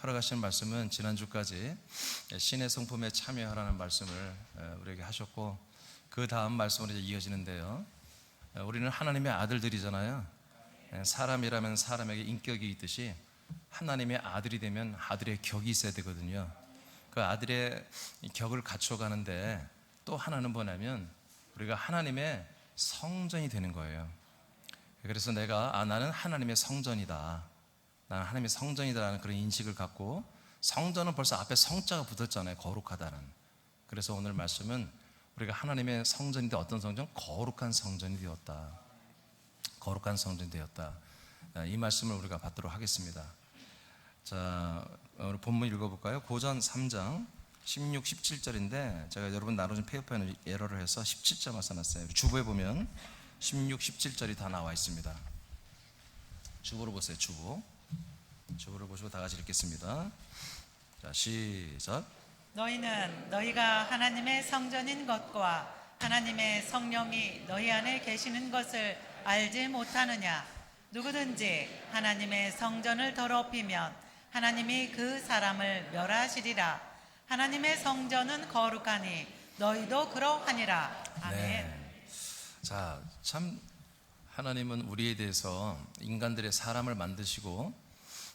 허락하신 말씀은 지난주까지 신의 성품에 참여하라는 말씀을 우리에게 하셨고, 그 다음 말씀으로 이어지는데요, 우리는 하나님의 아들들이잖아요. 사람이라면 사람에게 인격이 있듯이 하나님의 아들이 되면 아들의 격이 있어야 되거든요. 그 아들의 격을 갖춰가는데 또 하나는 뭐냐면 우리가 하나님의 성전이 되는 거예요. 그래서 나는 하나님의 성전이다, 나는 하나님의 성전이다라는 그런 인식을 갖고, 성전은 벌써 앞에 성자가 붙었잖아요. 거룩하다는. 그래서 오늘 말씀은 우리가 하나님의 성전인데 어떤 성전? 거룩한 성전이 되었다. 거룩한 성전이 되었다. 이 말씀을 우리가 받도록 하겠습니다. 자, 오늘 본문 읽어볼까요? 고전 3장 16, 17절인데 제가 여러분 나눠준 페이퍼에는 에러를 해서 17절만 써놨어요. 주보에 보면 16, 17절이 다 나와 있습니다. 주보를 보세요. 주보를 보시고 다 같이 읽겠습니다. 자, 시작. 너희는 너희가 하나님의 성전인 것과 하나님의 성령이 너희 안에 계시는 것을 알지 못하느냐? 누구든지 하나님의 성전을 더럽히면 하나님이 그 사람을 멸하시리라. 하나님의 성전은 거룩하니 너희도 그러하니라. 아멘. 네. 자, 참 하나님은 우리에 대해서, 인간들의 사람을 만드시고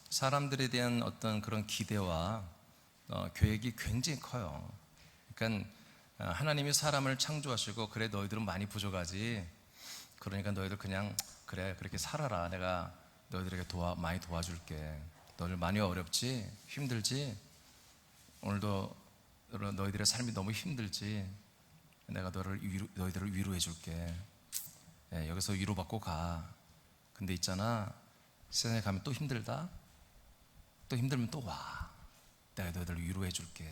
사람들에 대한 어떤 그런 기대와 계획이 굉장히 커요. 그러니까 하나님이 사람을 창조하시고, 그래 너희들은 많이 부족하지, 그러니까 너희들 그냥 그래 그렇게 살아라, 내가 너희들에게 많이 도와줄게, 너희들 많이 어렵지, 힘들지, 오늘도 너희들의 삶이 너무 힘들지, 내가 너희들을 위로해 줄게. 여기서 위로받고 가. 근데 있잖아, 세상에 가면 또 힘들다, 또 힘들면 또 와, 내가 너희들을 위로해 줄게,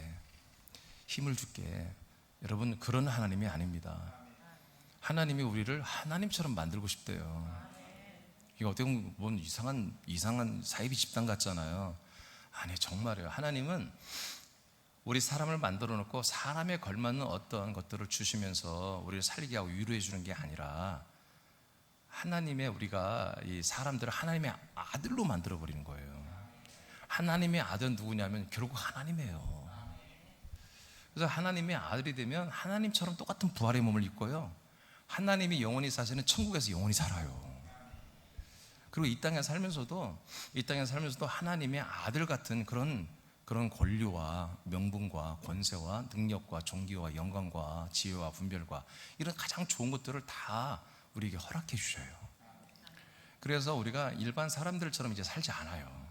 힘을 줄게. 여러분, 그런 하나님이 아닙니다. 하나님이 우리를 하나님처럼 만들고 싶대요. 이게 어떻게 보면 뭔 이상한 사이비 집단 같잖아요. 아니, 정말이에요. 하나님은 우리 사람을 만들어 놓고 사람에 걸맞는 어떠한 것들을 주시면서 우리를 살리게 하고 위로해 주는 게 아니라, 우리가 이 사람들을 하나님의 아들로 만들어 버리는 거예요. 하나님의 아들은 누구냐면 결국 하나님이에요. 그래서 하나님의 아들이 되면 하나님처럼 똑같은 부활의 몸을 입고요, 하나님이 영원히 사시는 천국에서 영원히 살아요. 그리고 이 땅에 살면서도 하나님의 아들 같은 그런 권리와 명분과 권세와 능력과 존귀와 영광과 지혜와 분별과 이런 가장 좋은 것들을 다 우리에게 허락해 주셔요. 그래서 우리가 일반 사람들처럼 이제 살지 않아요.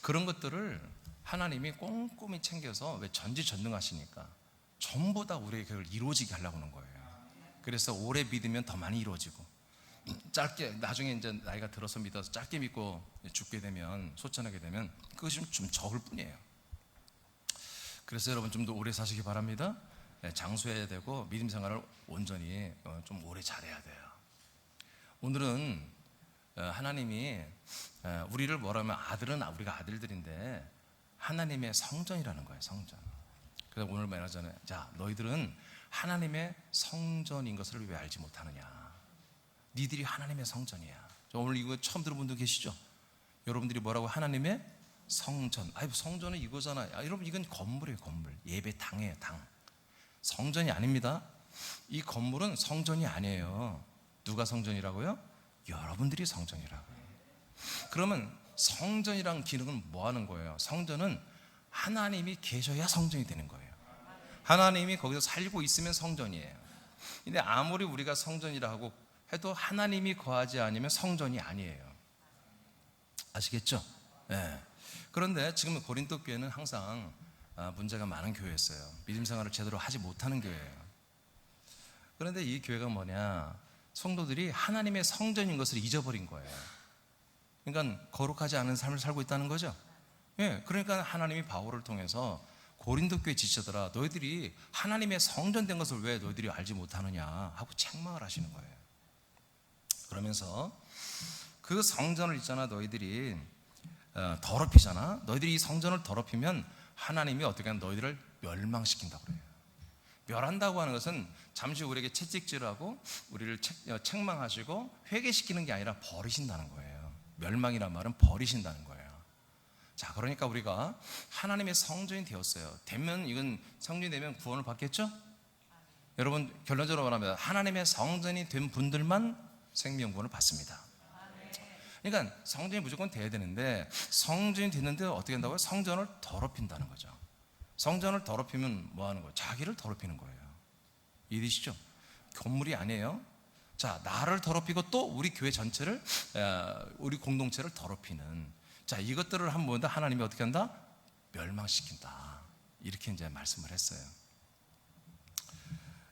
그런 것들을 하나님이 꼼꼼히 챙겨서, 왜 전지전능하시니까 전부 다 우리의 그걸 이루어지게 하려고 하는 거예요. 그래서 오래 믿으면 더 많이 이루어지고, 짧게 나중에 이제 나이가 들어서 믿어서 짧게 믿고 죽게 되면, 소천하게 되면 그것이 좀 적을 뿐이에요. 그래서 여러분 좀 더 오래 사시기 바랍니다. 장수해야 되고 믿음 생활을 온전히 좀 오래 잘해야 돼요. 오늘은 하나님이 우리를 뭐라면 아들은 우리가 아들들인데 하나님의 성전이라는 거예요. 성전. 그래서 오늘 말하잖아요. 자, 너희들은 하나님의 성전인 것을 왜 알지 못하느냐? 니들이 하나님의 성전이야. 오늘 이거 처음 들은 분도 계시죠? 여러분들이 뭐라고? 하나님의 성전. 성전은 이거잖아요. 여러분, 이건 건물이에요. 건물. 예배 당이에요. 당. 성전이 아닙니다. 이 건물은 성전이 아니에요. 누가 성전이라고요? 여러분들이 성전이라고요. 그러면 성전이란 기능은 뭐 하는 거예요? 성전은 하나님이 계셔야 성전이 되는 거예요. 하나님이 거기서 살고 있으면 성전이에요. 근데 아무리 우리가 성전이라고 해도 하나님이 거하지 않으면 성전이 아니에요. 아시겠죠? 네. 그런데 지금 고린도 교회는 항상 문제가 많은 교회였어요. 믿음 생활을 제대로 하지 못하는 교회예요. 그런데 이 교회가 뭐냐? 성도들이 하나님의 성전인 것을 잊어버린 거예요. 그러니까 거룩하지 않은 삶을 살고 있다는 거죠. 예, 그러니까 하나님이 바울을 통해서 고린도 교회 지체들아, 너희들이 하나님의 성전 된 것을 왜 너희들이 알지 못하느냐 하고 책망을 하시는 거예요. 그러면서 그 성전을 있잖아, 너희들이 더럽히잖아. 너희들이 이 성전을 더럽히면 하나님이 어떻게 하면 너희들을 멸망시킨다고 그래요. 멸한다고 하는 것은 잠시 우리에게 채찍질하고 우리를 책망하시고 회개시키는 게 아니라 버리신다는 거예요. 멸망이란 말은 버리신다는 거예요. 자, 그러니까 우리가 하나님의 성전이 되었어요. 되면 이건 성전이 되면 구원을 받겠죠? 여러분, 결론적으로 말하면 하나님의 성전이 된 분들만 생명구원을 받습니다. 그러니까 성전이 무조건 돼야 되는데, 성전이 됐는데 어떻게 한다고요? 성전을 더럽힌다는 거죠. 성전을 더럽히면 뭐 하는 거예요? 자기를 더럽히는 거예요. 이해되시죠? 건물이 아니에요. 자, 나를 더럽히고 또 우리 교회 전체를, 우리 공동체를 더럽히는, 자, 이것들을 한번 하나님이 어떻게 한다? 멸망시킨다. 이렇게 이제 말씀을 했어요.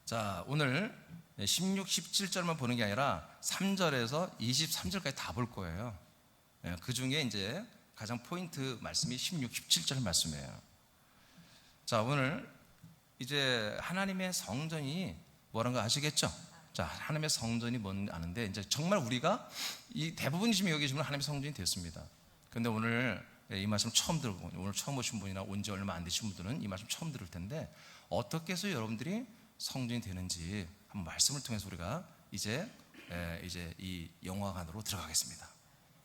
자, 오늘 16, 17절만 보는 게 아니라 3절에서 23절까지 다 볼 거예요. 그 중에 이제 가장 포인트 말씀이 16, 17절 말씀이에요. 자, 오늘 이제 하나님의 성전이 뭐라는 거 아시겠죠? 자, 하나님의 성전이 뭔지 아는데, 이제 정말 우리가 이 대부분 지금 여기 계시면 하나님의 성전이 됐습니다. 근데 오늘 이 말씀 처음 들고, 오늘 처음 오신 분이나 온 지 얼마 안 되신 분들은 이 말씀 처음 들을 텐데, 어떻게 해서 여러분들이 성전이 되는지 한번 말씀을 통해서 우리가 이제 이 영화관으로 들어가겠습니다.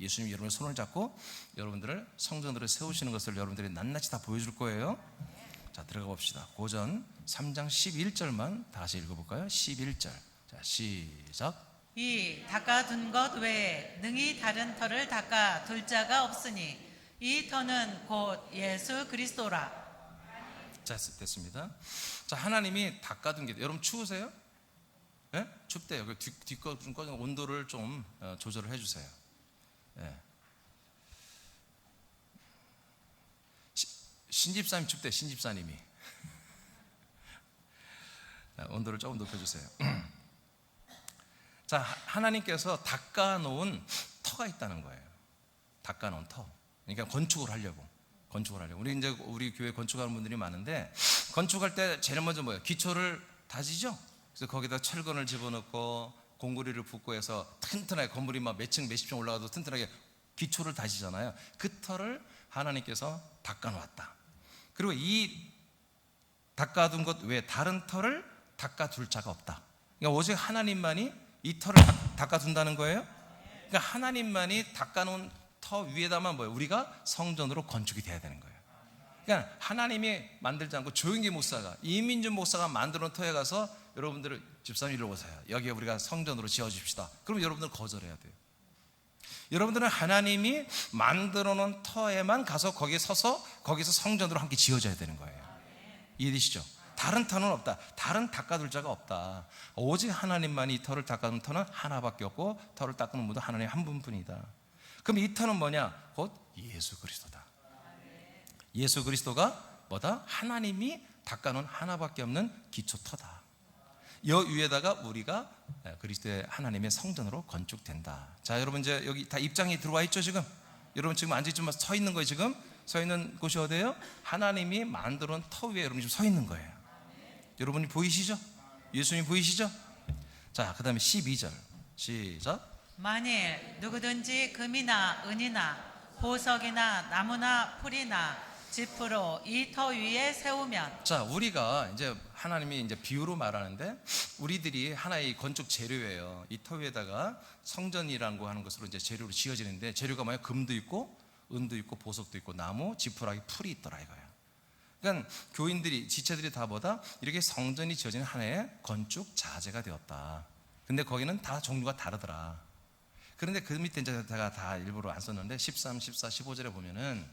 예수님 여러분의 손을 잡고 여러분들을 성전으로 세우시는 것을 여러분들이 낱낱이 다 보여줄 거예요. 자, 들어가 봅시다. 고전 3장 11절만 다시 읽어볼까요? 11절. 자, 시작. 이 닦아둔 것 외에 능히 다른 터를 닦아둘 자가 없으니 이 터는 곧 예수 그리스도라. 자, 됐습니다. 자, 하나님이 닦아둔 게, 여러분 추우세요? 예? 춥대요. 뒷거 좀 꺼져, 온도를 좀 조절을 해주세요. 예. 신집사님 춥대, 신집사님이. 자, 온도를 조금 높여주세요. 자, 하나님께서 닦아놓은 터가 있다는 거예요. 닦아놓은 터. 그러니까 건축을 하려고. 우리 이제 우리 교회 건축하는 분들이 많은데, 건축할 때 제일 먼저 뭐예요? 기초를 다지죠. 그래서 거기다 철근을 집어넣고 공구리를 붓고 해서 튼튼하게, 건물이 막 몇 층 몇십 층 올라가도 튼튼하게 기초를 다지잖아요. 그 터를 하나님께서 닦아놓았다. 그리고 이 닦아둔 것 외에 다른 터를 닦아둘 자가 없다. 그러니까 오직 하나님만이 이 터를 닦아둔다는 거예요. 그러니까 하나님만이 닦아놓은 터 위에다만 뭐예요? 우리가 성전으로 건축이 돼야 되는 거예요. 그러니까 하나님이 만들지 않고 조용기 목사가, 이민준 목사가 만들어놓은 터에 가서 여러분들을, 집사님 이리 오세요, 여기 우리가 성전으로 지어줍시다. 그럼 여러분들 거절해야 돼요. 여러분들은 하나님이 만들어놓은 터에만 가서 거기에 서서 거기서 성전으로 함께 지어져야 되는 거예요. 이해되시죠? 다른 터는 없다. 다른 닦아둘 자가 없다. 오직 하나님만이 이 터를 닦아둔 터는 하나밖에 없고, 터를 닦는 분도 하나님 한 분뿐이다. 그럼 이 터는 뭐냐? 곧 예수 그리스도다. 예수 그리스도가 뭐다? 하나님이 닦아놓은 하나밖에 없는 기초터다. 여 위에다가 우리가 그리스도의 하나님의 성전으로 건축된다. 자, 여러분 이제 여기 다 입장이 들어와 있죠 지금? 여러분 지금 앉아있지만 서 있는 거예요 지금? 서 있는 곳이 어디예요? 하나님이 만들어놓은 터 위에 여러분 지금 서 있는 거예요. 여러분이 보이시죠? 예수님 보이시죠? 자, 그 다음에 12절 시작. 만일 누구든지 금이나 은이나 보석이나 나무나 풀이나 지프로 이 터 위에 세우면. 자, 우리가 이제 하나님이 이제 비유로 말하는데, 우리들이 하나의 건축 재료예요. 이 터 위에다가 성전이라고 하는 것으로 이제 재료로 지어지는데, 재료가 뭐야? 금도 있고 은도 있고 보석도 있고 나무, 지푸라기, 풀이 있더라 이거야. 그러니까 교인들이, 지체들이 다 뭐다? 이렇게 성전이 지어지는 하나의 건축 자재가 되었다. 근데 거기는 다 종류가 다르더라. 그런데 그 밑에 이제 제가 다 일부러 안 썼는데 13, 14, 15절에 보면은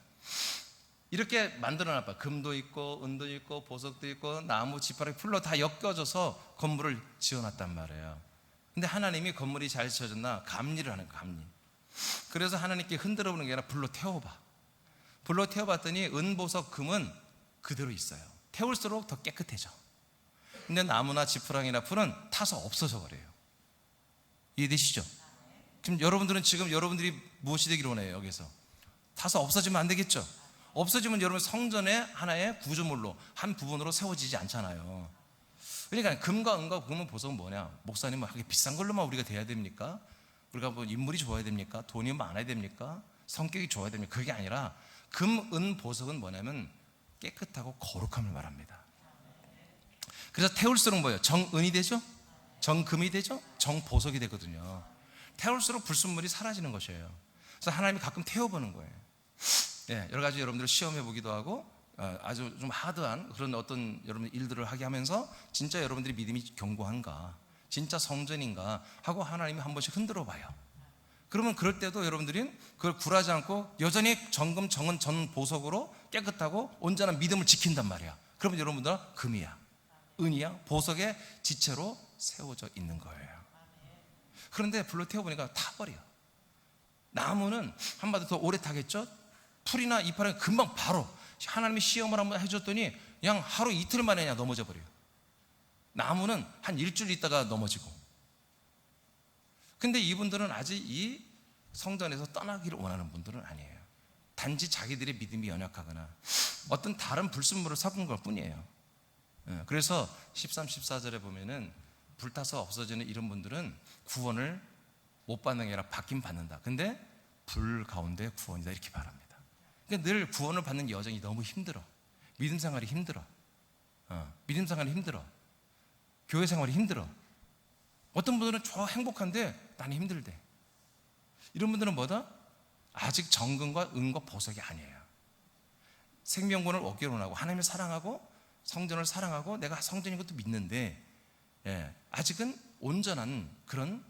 이렇게 만들어놨다. 금도 있고 은도 있고 보석도 있고 나무, 지푸라기, 풀로 다 엮여져서 건물을 지어놨단 말이에요. 근데 하나님이 건물이 잘 지어졌나? 감리를 하는 거예요. 감리. 그래서 하나님께 흔들어 보는 게 아니라 불로 태워봐. 불로 태워봤더니 은, 보석, 금은 그대로 있어요. 태울수록 더 깨끗해져. 근데 나무나 지푸라기나 풀은 타서 없어져 버려요. 이해되시죠? 지금 여러분들이 무엇이 되기를 원해요? 여기서 타서 없어지면 안 되겠죠? 없어지면 여러분 성전의 하나의 구조물로, 한 부분으로 세워지지 않잖아요. 그러니까 금과 은과 금은 보석은 뭐냐? 목사님은 하게 비싼 걸로만 우리가 돼야 됩니까? 우리가 뭐 인물이 좋아야 됩니까? 돈이 많아야 됩니까? 성격이 좋아야 됩니까? 그게 아니라 금, 은, 보석은 뭐냐면 깨끗하고 거룩함을 말합니다. 그래서 태울수록 뭐예요? 정은이 되죠? 정금이 되죠? 정보석이 되거든요. 태울수록 불순물이 사라지는 것이에요. 그래서 하나님이 가끔 태워보는 거예요. 여러 가지 여러분들 시험해 보기도 하고 아주 좀 하드한 그런 어떤 여러분 일들을 하게 하면서 진짜 여러분들이 믿음이 견고한가, 진짜 성전인가 하고 하나님이 한 번씩 흔들어 봐요. 그러면 그럴 때도 여러분들이 그걸 굴하지 않고 여전히 정금 정은 전 보석으로 깨끗하고 온전한 믿음을 지킨단 말이야. 그러면 여러분들은 금이야, 은이야, 보석의 지체로 세워져 있는 거예요. 그런데 불로 태워보니까 타버려. 나무는 한마디 더 오래 타겠죠? 풀이나 이파리는 금방 바로 하나님이 시험을 한번 해줬더니 그냥 하루 이틀 만에 그냥 넘어져 버려요. 나무는 한 일주일 있다가 넘어지고. 근데 이분들은 아직 이 성전에서 떠나기를 원하는 분들은 아니에요. 단지 자기들의 믿음이 연약하거나 어떤 다른 불순물을 섞은 것 뿐이에요. 그래서 13, 14절에 보면은 불타서 없어지는 이런 분들은 구원을 못 받는 게 아니라 받긴 받는다. 근데 불 가운데 구원이다 이렇게 말합니다. 그러니까 늘 구원을 받는 여정이 너무 힘들어. 믿음 생활이 힘들어. 믿음 생활이 힘들어. 교회 생활이 힘들어. 어떤 분들은 저 행복한데 나는 힘들대. 이런 분들은 뭐다? 아직 정금과 은과 보석이 아니에요. 생명권을 얻기로 하고 하나님을 사랑하고 성전을 사랑하고 내가 성전인 것도 믿는데 아직은 온전한 그런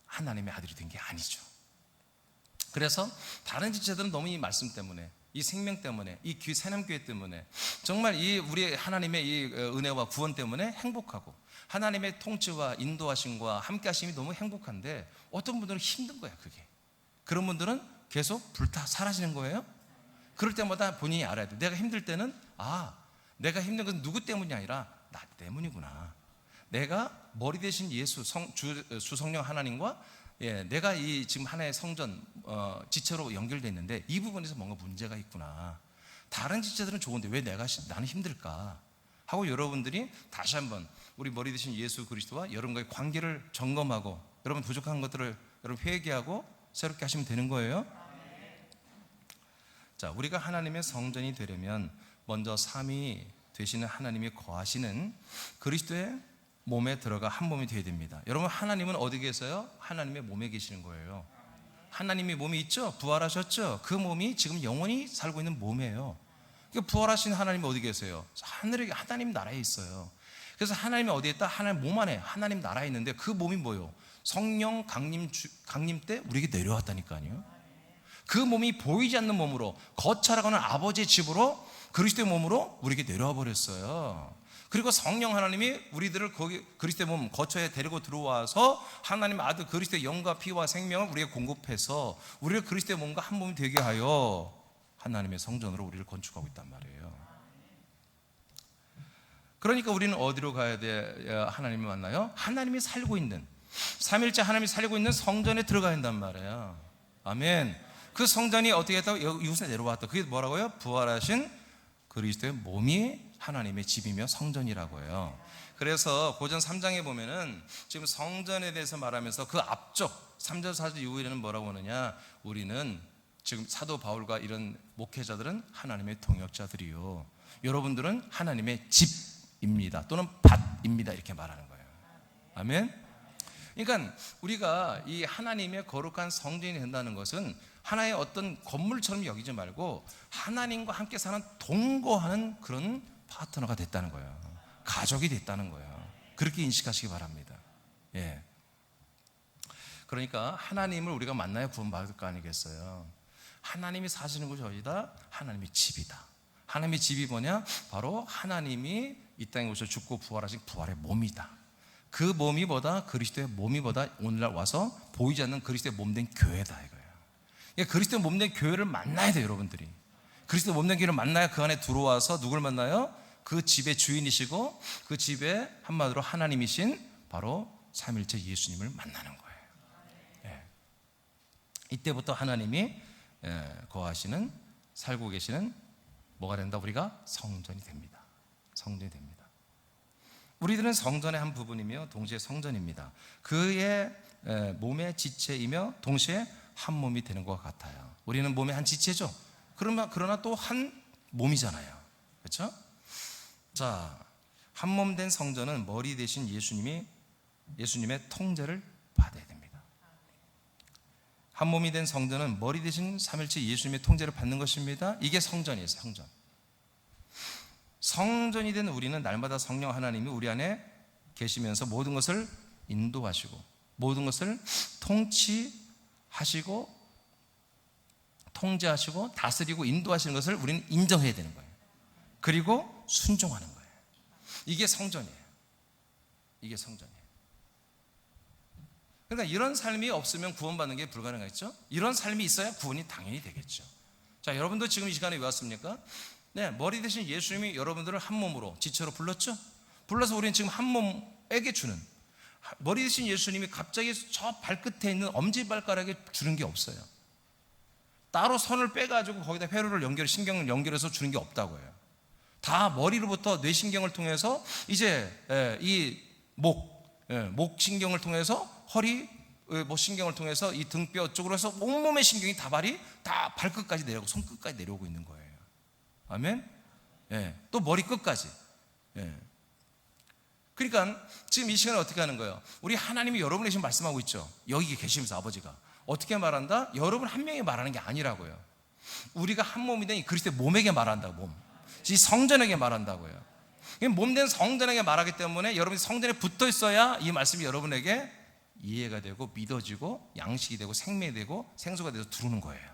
하나님의 아들이 된 게 아니죠. 그래서 다른 지체들은 너무 이 말씀 때문에, 이 생명 때문에, 이 새남교회 때문에 정말 이 우리 하나님의 이 은혜와 구원 때문에 행복하고 하나님의 통치와 인도하심과 함께하심이 너무 행복한데 어떤 분들은 힘든 거야 그게. 그런 분들은 계속 불타 사라지는 거예요. 그럴 때마다 본인이 알아야 돼. 내가 힘들 때는 내가 힘든 건 누구 때문이 아니라 나 때문이구나. 내가 머리 대신 예수 주성령 하나님과 내가 이 지금 하나의 성전 지체로 연결되어 있는데 이 부분에서 뭔가 문제가 있구나. 다른 지체들은 좋은데 왜 나는 힘들까 하고 여러분들이 다시 한번 우리 머리 대신 예수 그리스도와 여러분과의 관계를 점검하고 여러분 부족한 것들을 여러분 회개하고 새롭게 하시면 되는 거예요. 자, 우리가 하나님의 성전이 되려면 먼저 삼위 되시는 하나님이 거하시는 그리스도의 몸에 들어가 한 몸이 되어야 됩니다. 여러분, 하나님은 어디 계세요? 하나님의 몸에 계시는 거예요. 하나님의 몸이 있죠? 부활하셨죠? 그 몸이 지금 영원히 살고 있는 몸이에요. 그러니까 부활하신 하나님이 어디 계세요? 하늘에 하나님 나라에 있어요. 그래서 하나님이 어디에 있다? 하나님 몸 안에 하나님 나라에 있는데 그 몸이 뭐예요? 성령 강림 때 우리에게 내려왔다니까요. 그 몸이 보이지 않는 몸으로 거처라고는 아버지의 집으로 그리스도의 몸으로 우리에게 내려와 버렸어요. 그리고 성령 하나님이 우리들을 거기 그리스도의 몸 거처에 데리고 들어와서 하나님 아들 그리스도의 영과 피와 생명을 우리에게 공급해서 우리를 그리스도의 몸과 한 몸이 되게 하여 하나님의 성전으로 우리를 건축하고 있단 말이에요. 그러니까 우리는 어디로 가야 돼? 하나님을 만나요? 하나님이 살고 있는 삼일째 하나님이 살고 있는 성전에 들어가야 한단 말이에요. 아멘. 그 성전이 어떻게 했다고? 이곳에 내려왔다. 그게 뭐라고요? 부활하신 그리스도의 몸이 하나님의 집이며 성전이라고 해요. 그래서 고전 3장에 보면은 지금 성전에 대해서 말하면서 그 앞쪽 3절 4절 이후에는 뭐라고 하느냐? 우리는 지금 사도 바울과 이런 목회자들은 하나님의 동역자들이요, 여러분들은 하나님의 집입니다 또는 밭입니다 이렇게 말하는 거예요. 아멘. 그러니까 우리가 이 하나님의 거룩한 성전이 된다는 것은 하나의 어떤 건물처럼 여기지 말고 하나님과 함께 사는 동거하는 그런 파트너가 됐다는 거예요. 가족이 됐다는 거예요. 그렇게 인식하시기 바랍니다. 그러니까 하나님을 우리가 만나야 구원받을 거 아니겠어요. 하나님이 사시는 곳이 어디다? 하나님의 집이다. 하나님의 집이 뭐냐? 바로 하나님이 이 땅에 오셔 죽고 부활하신 부활의 몸이다. 그 몸이 뭐다? 그리스도의 몸이 뭐다? 오늘날 와서 보이지 않는 그리스도의 몸된 교회다 이거예요. 그러니까 그리스도의 몸된 교회를 만나야 돼요, 여러분들이. 그리스도의 몸된 교회를 만나야 그 안에 들어와서 누굴 만나요? 그 집의 주인이시고 그 집의 한마디로 하나님이신 바로 삼일째 예수님을 만나는 거예요. 이때부터 하나님이 거하시는, 살고 계시는 뭐가 된다? 우리가 성전이 됩니다. 성전이 됩니다. 우리들은 성전의 한 부분이며 동시에 성전입니다. 그의 몸의 지체이며 동시에 한 몸이 되는 것 같아요. 우리는 몸의 한 지체죠. 그러나 또 한 몸이잖아요. 그렇죠? 자, 한 몸 된 성전은 머리 대신 예수님의 통제를 받아야 됩니다. 한 몸이 된 성전은 머리 대신 삼일체 예수님의 통제를 받는 것입니다. 이게 성전이에요. 성전. 성전이 된 우리는 날마다 성령 하나님이 우리 안에 계시면서 모든 것을 인도하시고 모든 것을 통치하시고 통제하시고 다스리고 인도하시는 것을 우리는 인정해야 되는 거예요. 그리고 순종하는 거예요. 이게 성전이에요. 이게 성전이에요. 그러니까 이런 삶이 없으면 구원받는 게 불가능하겠죠? 이런 삶이 있어야 구원이 당연히 되겠죠. 자, 여러분도 지금 이 시간에 왜 왔습니까? 네, 머리 대신 예수님이 여러분들을 한 몸으로 지체로 불렀죠? 불러서 우리는 지금 한 몸에게 주는, 머리 대신 예수님이 갑자기 저 발끝에 있는 엄지발가락에 주는 게 없어요. 따로 선을 빼가지고 거기다 회로를 신경을 연결해서 주는 게 없다고 해요. 다 머리로부터 뇌신경을 통해서 이제 이 목신경을 통해서 허리 신경을 통해서 이 등뼈 쪽으로 해서 온몸의 신경이 다발이 다 발끝까지 내려오고 손끝까지 내려오고 있는 거예요. 아멘? 예. 또 머리 끝까지. 예. 그러니까 지금 이 시간에 어떻게 하는 거예요? 우리 하나님이 여러분에게 지금 말씀하고 있죠. 여기 계시면서 아버지가 어떻게 말한다? 여러분 한 명이 말하는 게 아니라고요. 우리가 한 몸이 된 이 그리스도의 몸에게 말한다고. 몸. 이 성전에게 말한다고요. 몸된 성전에게 말하기 때문에 여러분이 성전에 붙어 있어야 이 말씀이 여러분에게 이해가 되고 믿어지고 양식이 되고 생명이 되고 생수가 돼서 들어오는 거예요.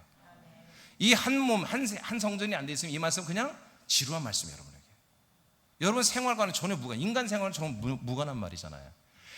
이 한 몸, 한 성전이 안 돼 있으면 이 말씀은 그냥 지루한 말씀이에요. 여러분에게. 여러분 생활과는 전혀 인간 생활은 전혀 무관한 말이잖아요.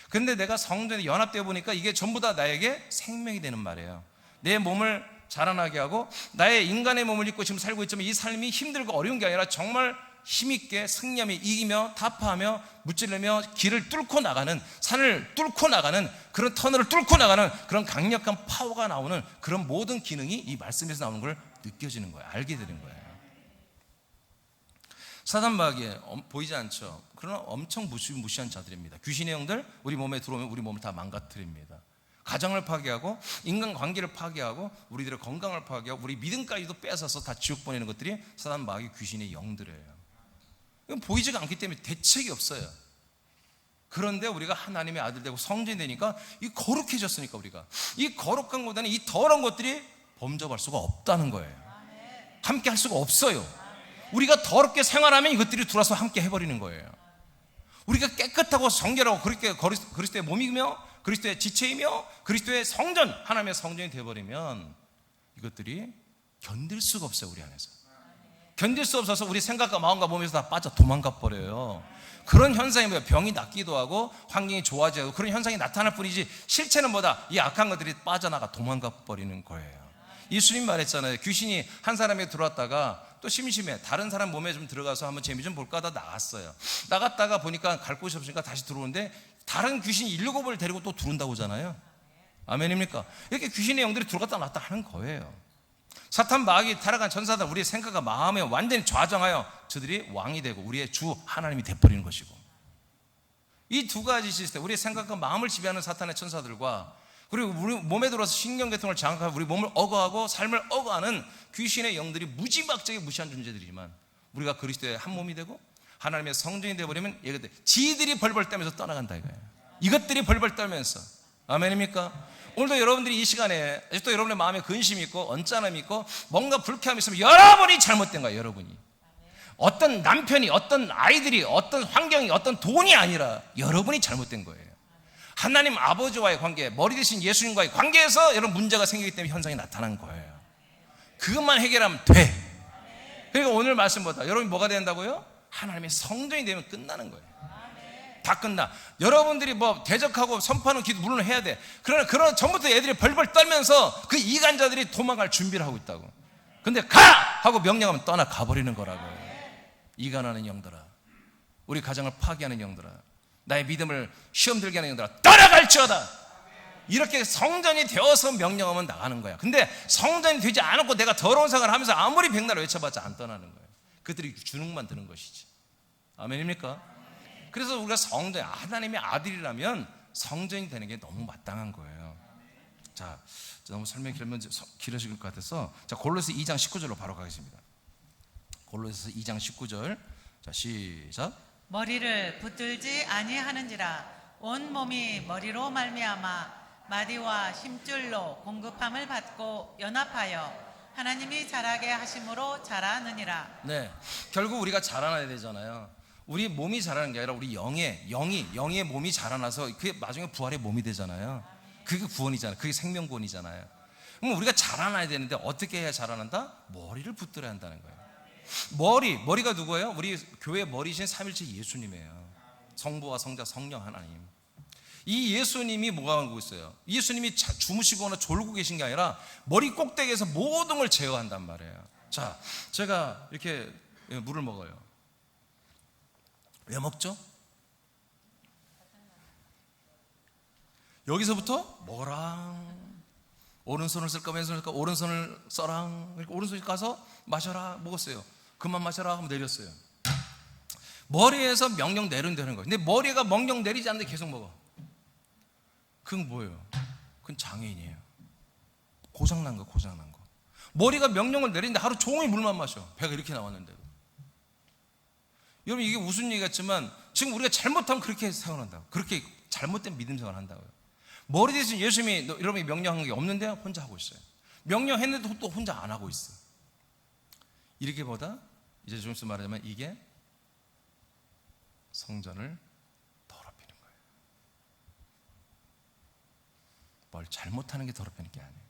그런데 내가 성전에 연합되어 보니까 이게 전부 다 나에게 생명이 되는 말이에요. 내 몸을 자라나게 하고 나의 인간의 몸을 입고 지금 살고 있지만 이 삶이 힘들고 어려운 게 아니라 정말 힘있게 승리하며 이기며 타파하며 무찌르며 길을 뚫고 나가는, 산을 뚫고 나가는, 그런 터널을 뚫고 나가는 그런 강력한 파워가 나오는 그런 모든 기능이 이 말씀에서 나오는 걸 느껴지는 거예요. 알게 되는 거예요. 사단 마귀에 보이지 않죠. 그러나 엄청 무시한 자들입니다. 귀신의 영들 우리 몸에 들어오면 우리 몸을 다 망가뜨립니다. 가정을 파괴하고 인간관계를 파괴하고 우리들의 건강을 파괴하고 우리 믿음까지도 뺏어서 다 지옥 보내는 것들이 사단 마귀 귀신의 영들이에요. 이건 보이지가 않기 때문에 대책이 없어요. 그런데 우리가 하나님의 아들 되고 성전이 되니까 이 거룩해졌으니까 우리가 이 거룩한 것보다는 이 더러운 것들이 범접할 수가 없다는 거예요. 함께 할 수가 없어요. 우리가 더럽게 생활하면 이것들이 들어와서 함께 해버리는 거예요. 우리가 깨끗하고 정결하고 그리스도의 몸이며 그리스도의 지체이며 그리스도의 성전, 하나님의 성전이 되어버리면 이것들이 견딜 수가 없어요. 우리 안에서 견딜 수 없어서 우리 생각과 마음과 몸에서 다 빠져 도망가 버려요. 그런 현상이 뭐예요? 병이 낫기도 하고 환경이 좋아지고 그런 현상이 나타날 뿐이지 실체는 뭐다? 이 악한 것들이 빠져나가 도망가 버리는 거예요. 예수님 말했잖아요. 귀신이 한 사람에게 들어왔다가 또 심심해 다른 사람 몸에 좀 들어가서 한번 재미 좀 볼까 하다 나갔어요. 나갔다가 보니까 갈 곳이 없으니까 다시 들어오는데 다른 귀신이 7을 데리고 또 들어온다고 하잖아요. 아멘입니까? 이렇게 귀신의 영들이 들어갔다 나왔다 하는 거예요. 사탄 마귀 타락한 전사들 우리의 생각과 마음에 완전히 좌정하여 저들이 왕이 되고 우리의 주 하나님이 돼버리는 것이고, 이 두 가지 시스템, 우리의 생각과 마음을 지배하는 사탄의 천사들과 그리고 우리 몸에 들어와서 신경계통을 장악하고 우리 몸을 억어하고 삶을 억어하는 귀신의 영들이 무지막지하게 무시한 존재들이지만 우리가 그리스도의 한 몸이 되고 하나님의 성전이 되어버리면 얘들 지들이 벌벌 떨면서 떠나간다 이거예요. 이것들이 벌벌 떨면서. 아멘입니까? 오늘도 여러분들이 이 시간에 아직도 여러분의 마음에 근심이 있고 언짢음이 있고 뭔가 불쾌함이 있으면 여러분이 잘못된 거예요. 여러분이. 어떤 남편이, 어떤 아이들이, 어떤 환경이, 어떤 돈이 아니라 여러분이 잘못된 거예요. 하나님 아버지와의 관계, 머리 대신 예수님과의 관계에서 여러분 문제가 생기기 때문에 현상이 나타난 거예요. 그것만 해결하면 돼. 그러니까 오늘 말씀보다 여러분이 뭐가 된다고요? 하나님의 성전이 되면 끝나는 거예요. 다 끝나. 여러분들이 뭐 대적하고 선포하는 기도 물론 해야 돼. 그러나 그런 전부터 애들이 벌벌 떨면서 그 이간자들이 도망갈 준비를 하고 있다고. 근데 가! 하고 명령하면 떠나가 버리는 거라고요. 이간하는 영들아, 우리 가정을 파괴하는 영들아, 나의 믿음을 시험 들게 하는 영들아, 떠나갈지어다. 이렇게 성전이 되어서 명령하면 나가는 거야. 근데 성전이 되지 않았고 내가 더러운 생활을 하면서 아무리 백날 외쳐봤자 안 떠나는 거예요. 그들이 주눅만 드는 것이지. 아멘입니까? 그래서 우리가 성전, 하나님의 아들이라면 성전이 되는 게 너무 마땅한 거예요. 자, 너무 설명이 길어질 것 같아서 자, 골로새 2장 19절로 바로 가겠습니다. 골로새 2장 19절. 자, 시작. 머리를 붙들지 아니하는지라 온 몸이 머리로 말미암아 마디와 힘줄로 공급함을 받고 연합하여 하나님이 자라게 하심으로 자라느니라. 네, 결국 우리가 자라나야 되잖아요. 우리 몸이 자라는 게 아니라 우리 영의 몸이 자라나서 그게 나중에 부활의 몸이 되잖아요. 그게 구원이잖아요. 그게 생명구원이잖아요. 그럼 우리가 자라나야 되는데 어떻게 해야 자라난다? 머리를 붙들어야 한다는 거예요. 머리가 누구예요? 우리 교회 머리신 삼일체 예수님이에요. 성부와 성자 성령 하나님. 이 예수님이 뭐가 하고 있어요? 예수님이 주무시거나 졸고 계신 게 아니라 머리 꼭대기에서 모든 걸 제어한단 말이에요. 자, 제가 이렇게 물을 먹어요. 왜 먹죠? 여기서부터 먹어랑, 오른손을 쓸까 왼손을 쓸까, 오른손을 써랑, 오른손이 가서 마셔라 먹었어요. 그만 마셔라 하면 내렸어요. 머리에서 명령 내린다는 거예요. 근데 머리가 명령 내리지 않는데 계속 먹어. 그건 뭐예요? 그건 장애인이에요. 고장난 거. 머리가 명령을 내리는데 하루 종일 물만 마셔. 배가 이렇게 나왔는데도. 여러분, 이게 무슨 얘기 같지만 지금 우리가 잘못하면 그렇게 생활한다고. 그렇게 잘못된 믿음 생활을 한다고요. 머리 대신 예수님이 여러분이 명령한 게 없는데 혼자 하고 있어요. 명령했는데도 또 혼자 안 하고 있어. 이렇게보다 이제 좀 있으면 말하자면 이게 성전을 더럽히는 거예요. 뭘 잘못하는 게 더럽히는 게 아니에요.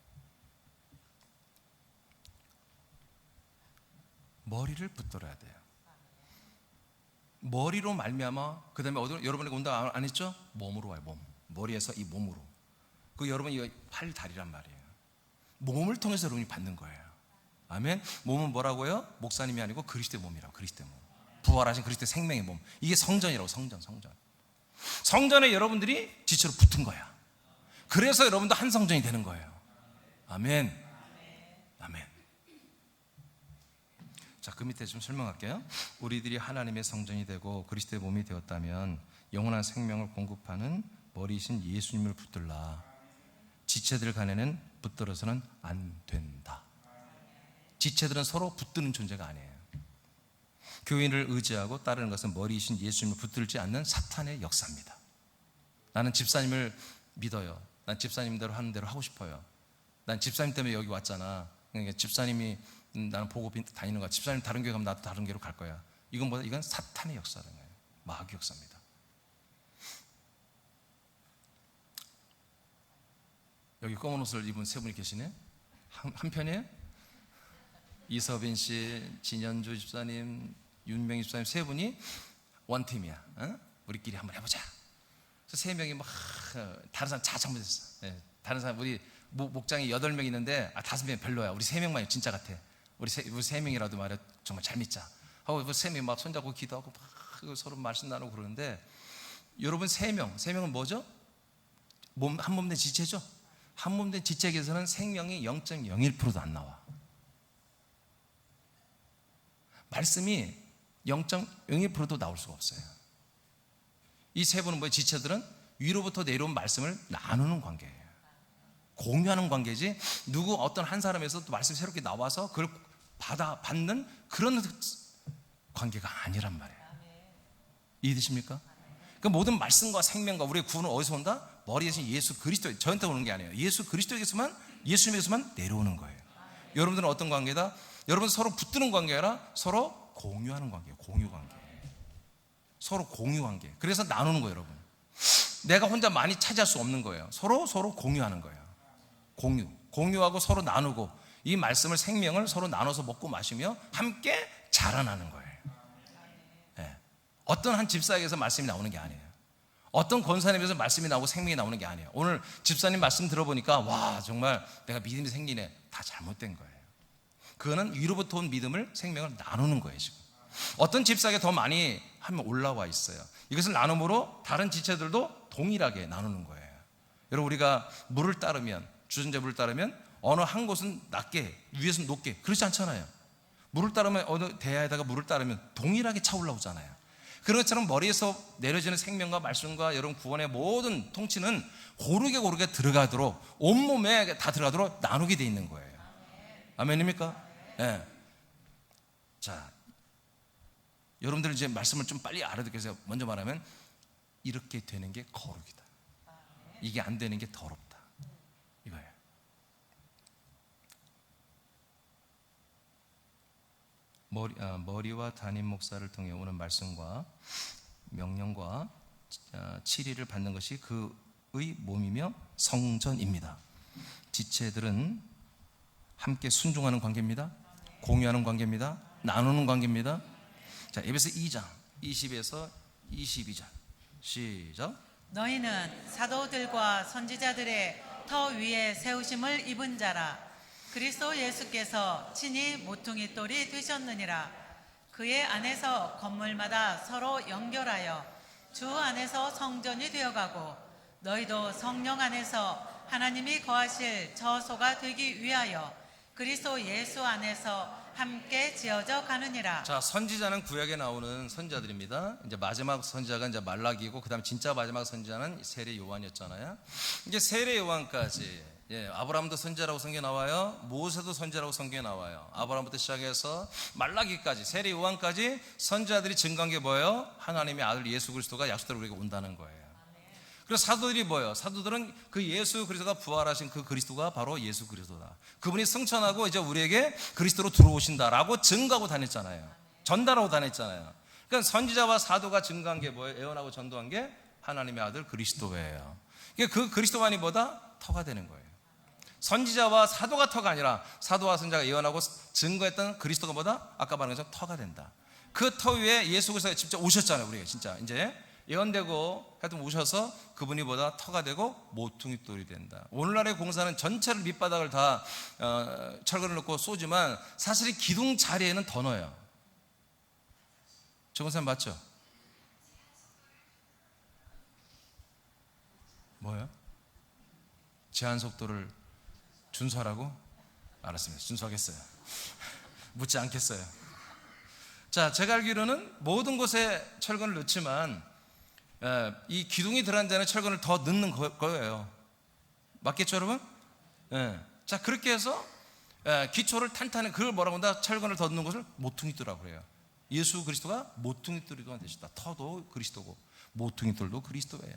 머리를 붙들어야 돼요. 머리로 말미암아, 그 다음에 어디, 여러분이 운동 안 했죠? 몸으로 와요. 머리에서 이 몸으로. 그 여러분 이거 팔 다리란 말이에요. 몸을 통해서 여러분이 받는 거예요. 아멘. 몸은 뭐라고요? 목사님이 아니고 그리스도의 몸이라고. 그리스도의 몸, 부활하신 그리스도의 생명의 몸. 이게 성전이라고. 성전에 여러분들이 지체로 붙은 거야. 그래서 여러분도 한 성전이 되는 거예요. 아멘. 자, 그 밑에 좀 설명할게요. 우리들이 하나님의 성전이 되고 그리스도의 몸이 되었다면 영원한 생명을 공급하는 머리이신 예수님을 붙들라. 지체들 간에는 붙들어서는 안 된다. 지체들은 서로 붙드는 존재가 아니에요. 교인을 의지하고 따르는 것은 머리이신 예수님을 붙들지 않는 사탄의 역사입니다. 나는 집사님을 믿어요. 난 집사님대로 하는 대로 하고 싶어요. 난 집사님 때문에 여기 왔잖아. 그러니까 집사님이 나는 보고 다니는 거야. 집사님 다른 교회 가면 나도 다른 교회로 갈 거야. 이건 사탄의 역사라는 거예요. 마귀 역사입니다. 여기 검은 옷을 입은 세 분이 계시네. 한 편이에요? 이서빈 씨, 진현주 집사님, 윤명희 집사님 세 분이 원팀이야. 어? 우리끼리 한번 해보자. 그래서 세 명이 막 다른 사람 다 잘못했어. 네, 다른 사람 우리 목장이 8명 있는데 5명이 별로야. 우리 3명만 진짜 같아. 우리 세 명이라도 말이야 정말 잘 믿자 하고 세 명이 막 손잡고 기도하고 막 서로 말씀 나누고 그러는데, 여러분 세 명은 뭐죠? 한 몸 된 지체죠. 한 몸 된 지체에서는 생명이 0.01%도 안 나와. 말씀이 0.01%도 나올 수가 없어요. 이 세 분은 뭐예요? 지체들은 위로부터 내려온 말씀을 나누는 관계예요. 공유하는 관계지, 누구 어떤 한 사람에서 또 말씀이 새롭게 나와서 그걸 받는 그런 관계가 아니란 말이에요. 이해되십니까? 그 모든 말씀과 생명과 우리의 구원은 어디서 온다? 머리에서 예수 그리스도, 저한테 오는 게 아니에요. 예수 그리스도에게서만, 예수님에게서만 내려오는 거예요. 여러분들은 어떤 관계다? 여러분 서로 붙드는 관계가 아니라 서로 공유하는 관계예요. 공유 관계. 서로 공유 관계. 그래서 나누는 거예요, 여러분. 내가 혼자 많이 차지할 수 없는 거예요. 서로 공유하는 거예요. 공유하고 서로 나누고 이 말씀을, 생명을 서로 나눠서 먹고 마시며 함께 자라나는 거예요. 네. 어떤 한 집사에게서 말씀이 나오는 게 아니에요. 어떤 권사님에서 말씀이 나오고 생명이 나오는 게 아니에요. 오늘 집사님 말씀 들어보니까 와, 정말 내가 믿음이 생기네. 다 잘못된 거예요. 그거는 위로부터 온 믿음을, 생명을 나누는 거예요. 지금 어떤 집사에게 더 많이 하면 올라와 있어요. 이것을 나눔으로 다른 지체들도 동일하게 나누는 거예요. 여러분, 우리가 물을 따르면, 주전자 물을 따르면 어느 한 곳은 낮게, 위에서는 높게, 그렇지 않잖아요. 물을 따르면 어느 대야에다가 물을 따르면 동일하게 차올라오잖아요. 그런 것처럼 머리에서 내려지는 생명과 말씀과 여러분 구원의 모든 통치는 고르게 들어가도록, 온몸에 다 들어가도록 나누게 돼 있는 거예요. 아멘입니까? 네. 자, 여러분들 이제 말씀을 좀 빨리 알아듣기 위해서 먼저 말하면, 이렇게 되는 게 거룩이다. 이게 안 되는 게 더럽다. 머리와 담임 목사를 통해 오는 말씀과 명령과 치리를 받는 것이 그의 몸이며 성전입니다. 지체들은 함께 순종하는 관계입니다. 공유하는 관계입니다. 나누는 관계입니다. 자, 에베소 2장 20에서 22절 시작. 너희는 사도들과 선지자들의 터 위에 세우심을 입은 자라. 그리스도 예수께서 친히 모퉁이 돌이 되셨느니라. 그의 안에서 건물마다 서로 연결하여 주 안에서 성전이 되어가고 너희도 성령 안에서 하나님이 거하실 저소가 되기 위하여 그리스도 예수 안에서 함께 지어져 가느니라. 자, 선지자는 구약에 나오는 선지자들입니다. 이제 마지막 선지자가 이제 말라기고, 그다음 진짜 마지막 선지자는 세례 요한이었잖아요. 이제 세례 요한까지, 아브라함도 선지자라고 성경에 나와요. 모세도 선지자라고 성경에 나와요. 아브라함부터 시작해서 말라기까지, 세례 요한까지 선지자들이 증거한 게 뭐예요? 하나님의 아들 예수 그리스도가 약속대로 우리에게 온다는 거예요. 그래서 사도들이 뭐예요? 사도들은 그 예수 그리스도가 부활하신 그 그리스도가 바로 예수 그리스도다. 그분이 승천하고 이제 우리에게 그리스도로 들어오신다라고 증거하고 다녔잖아요. 전달하고 다녔잖아요. 그러니까 선지자와 사도가 증거한 게 뭐예요? 예언하고 전도한 게 하나님의 아들 그리스도예요. 그 그리스도만이 뭐다? 터가 되는 거예요. 선지자와 사도가 터가 아니라 사도와 선지자가 예언하고 증거했던 그리스도가 뭐다? 아까 말한 것처럼 터가 된다. 그 터 위에 예수 그리스도가 직접 오셨잖아요. 우리가 진짜 이제 예언되고 하여튼 오셔서 그분이 보다 터가 되고 모퉁이 돌이 된다. 오늘날의 공사는 전체를 밑바닥을 다 철근을 넣고 쏘지만 사실 기둥 자리에는 더 넣어요. 저 공사님 맞죠? 뭐예요? 제한 속도를 준수하라고? 알았습니다. 준수하겠어요. 묻지 않겠어요. 자, 제가 알기로는 모든 곳에 철근을 넣지만 이 기둥이 들어간 데는 철근을 더 넣는 거예요. 맞겠죠, 여러분? 자, 그렇게 해서 기초를 탄탄히, 그걸 뭐라고 한다? 철근을 더 넣는 것을 모퉁이돌이라고 그래요. 예수 그리스도가 모퉁이돌이 되시다. 터도 그리스도고 모퉁이돌도 그리스도예요.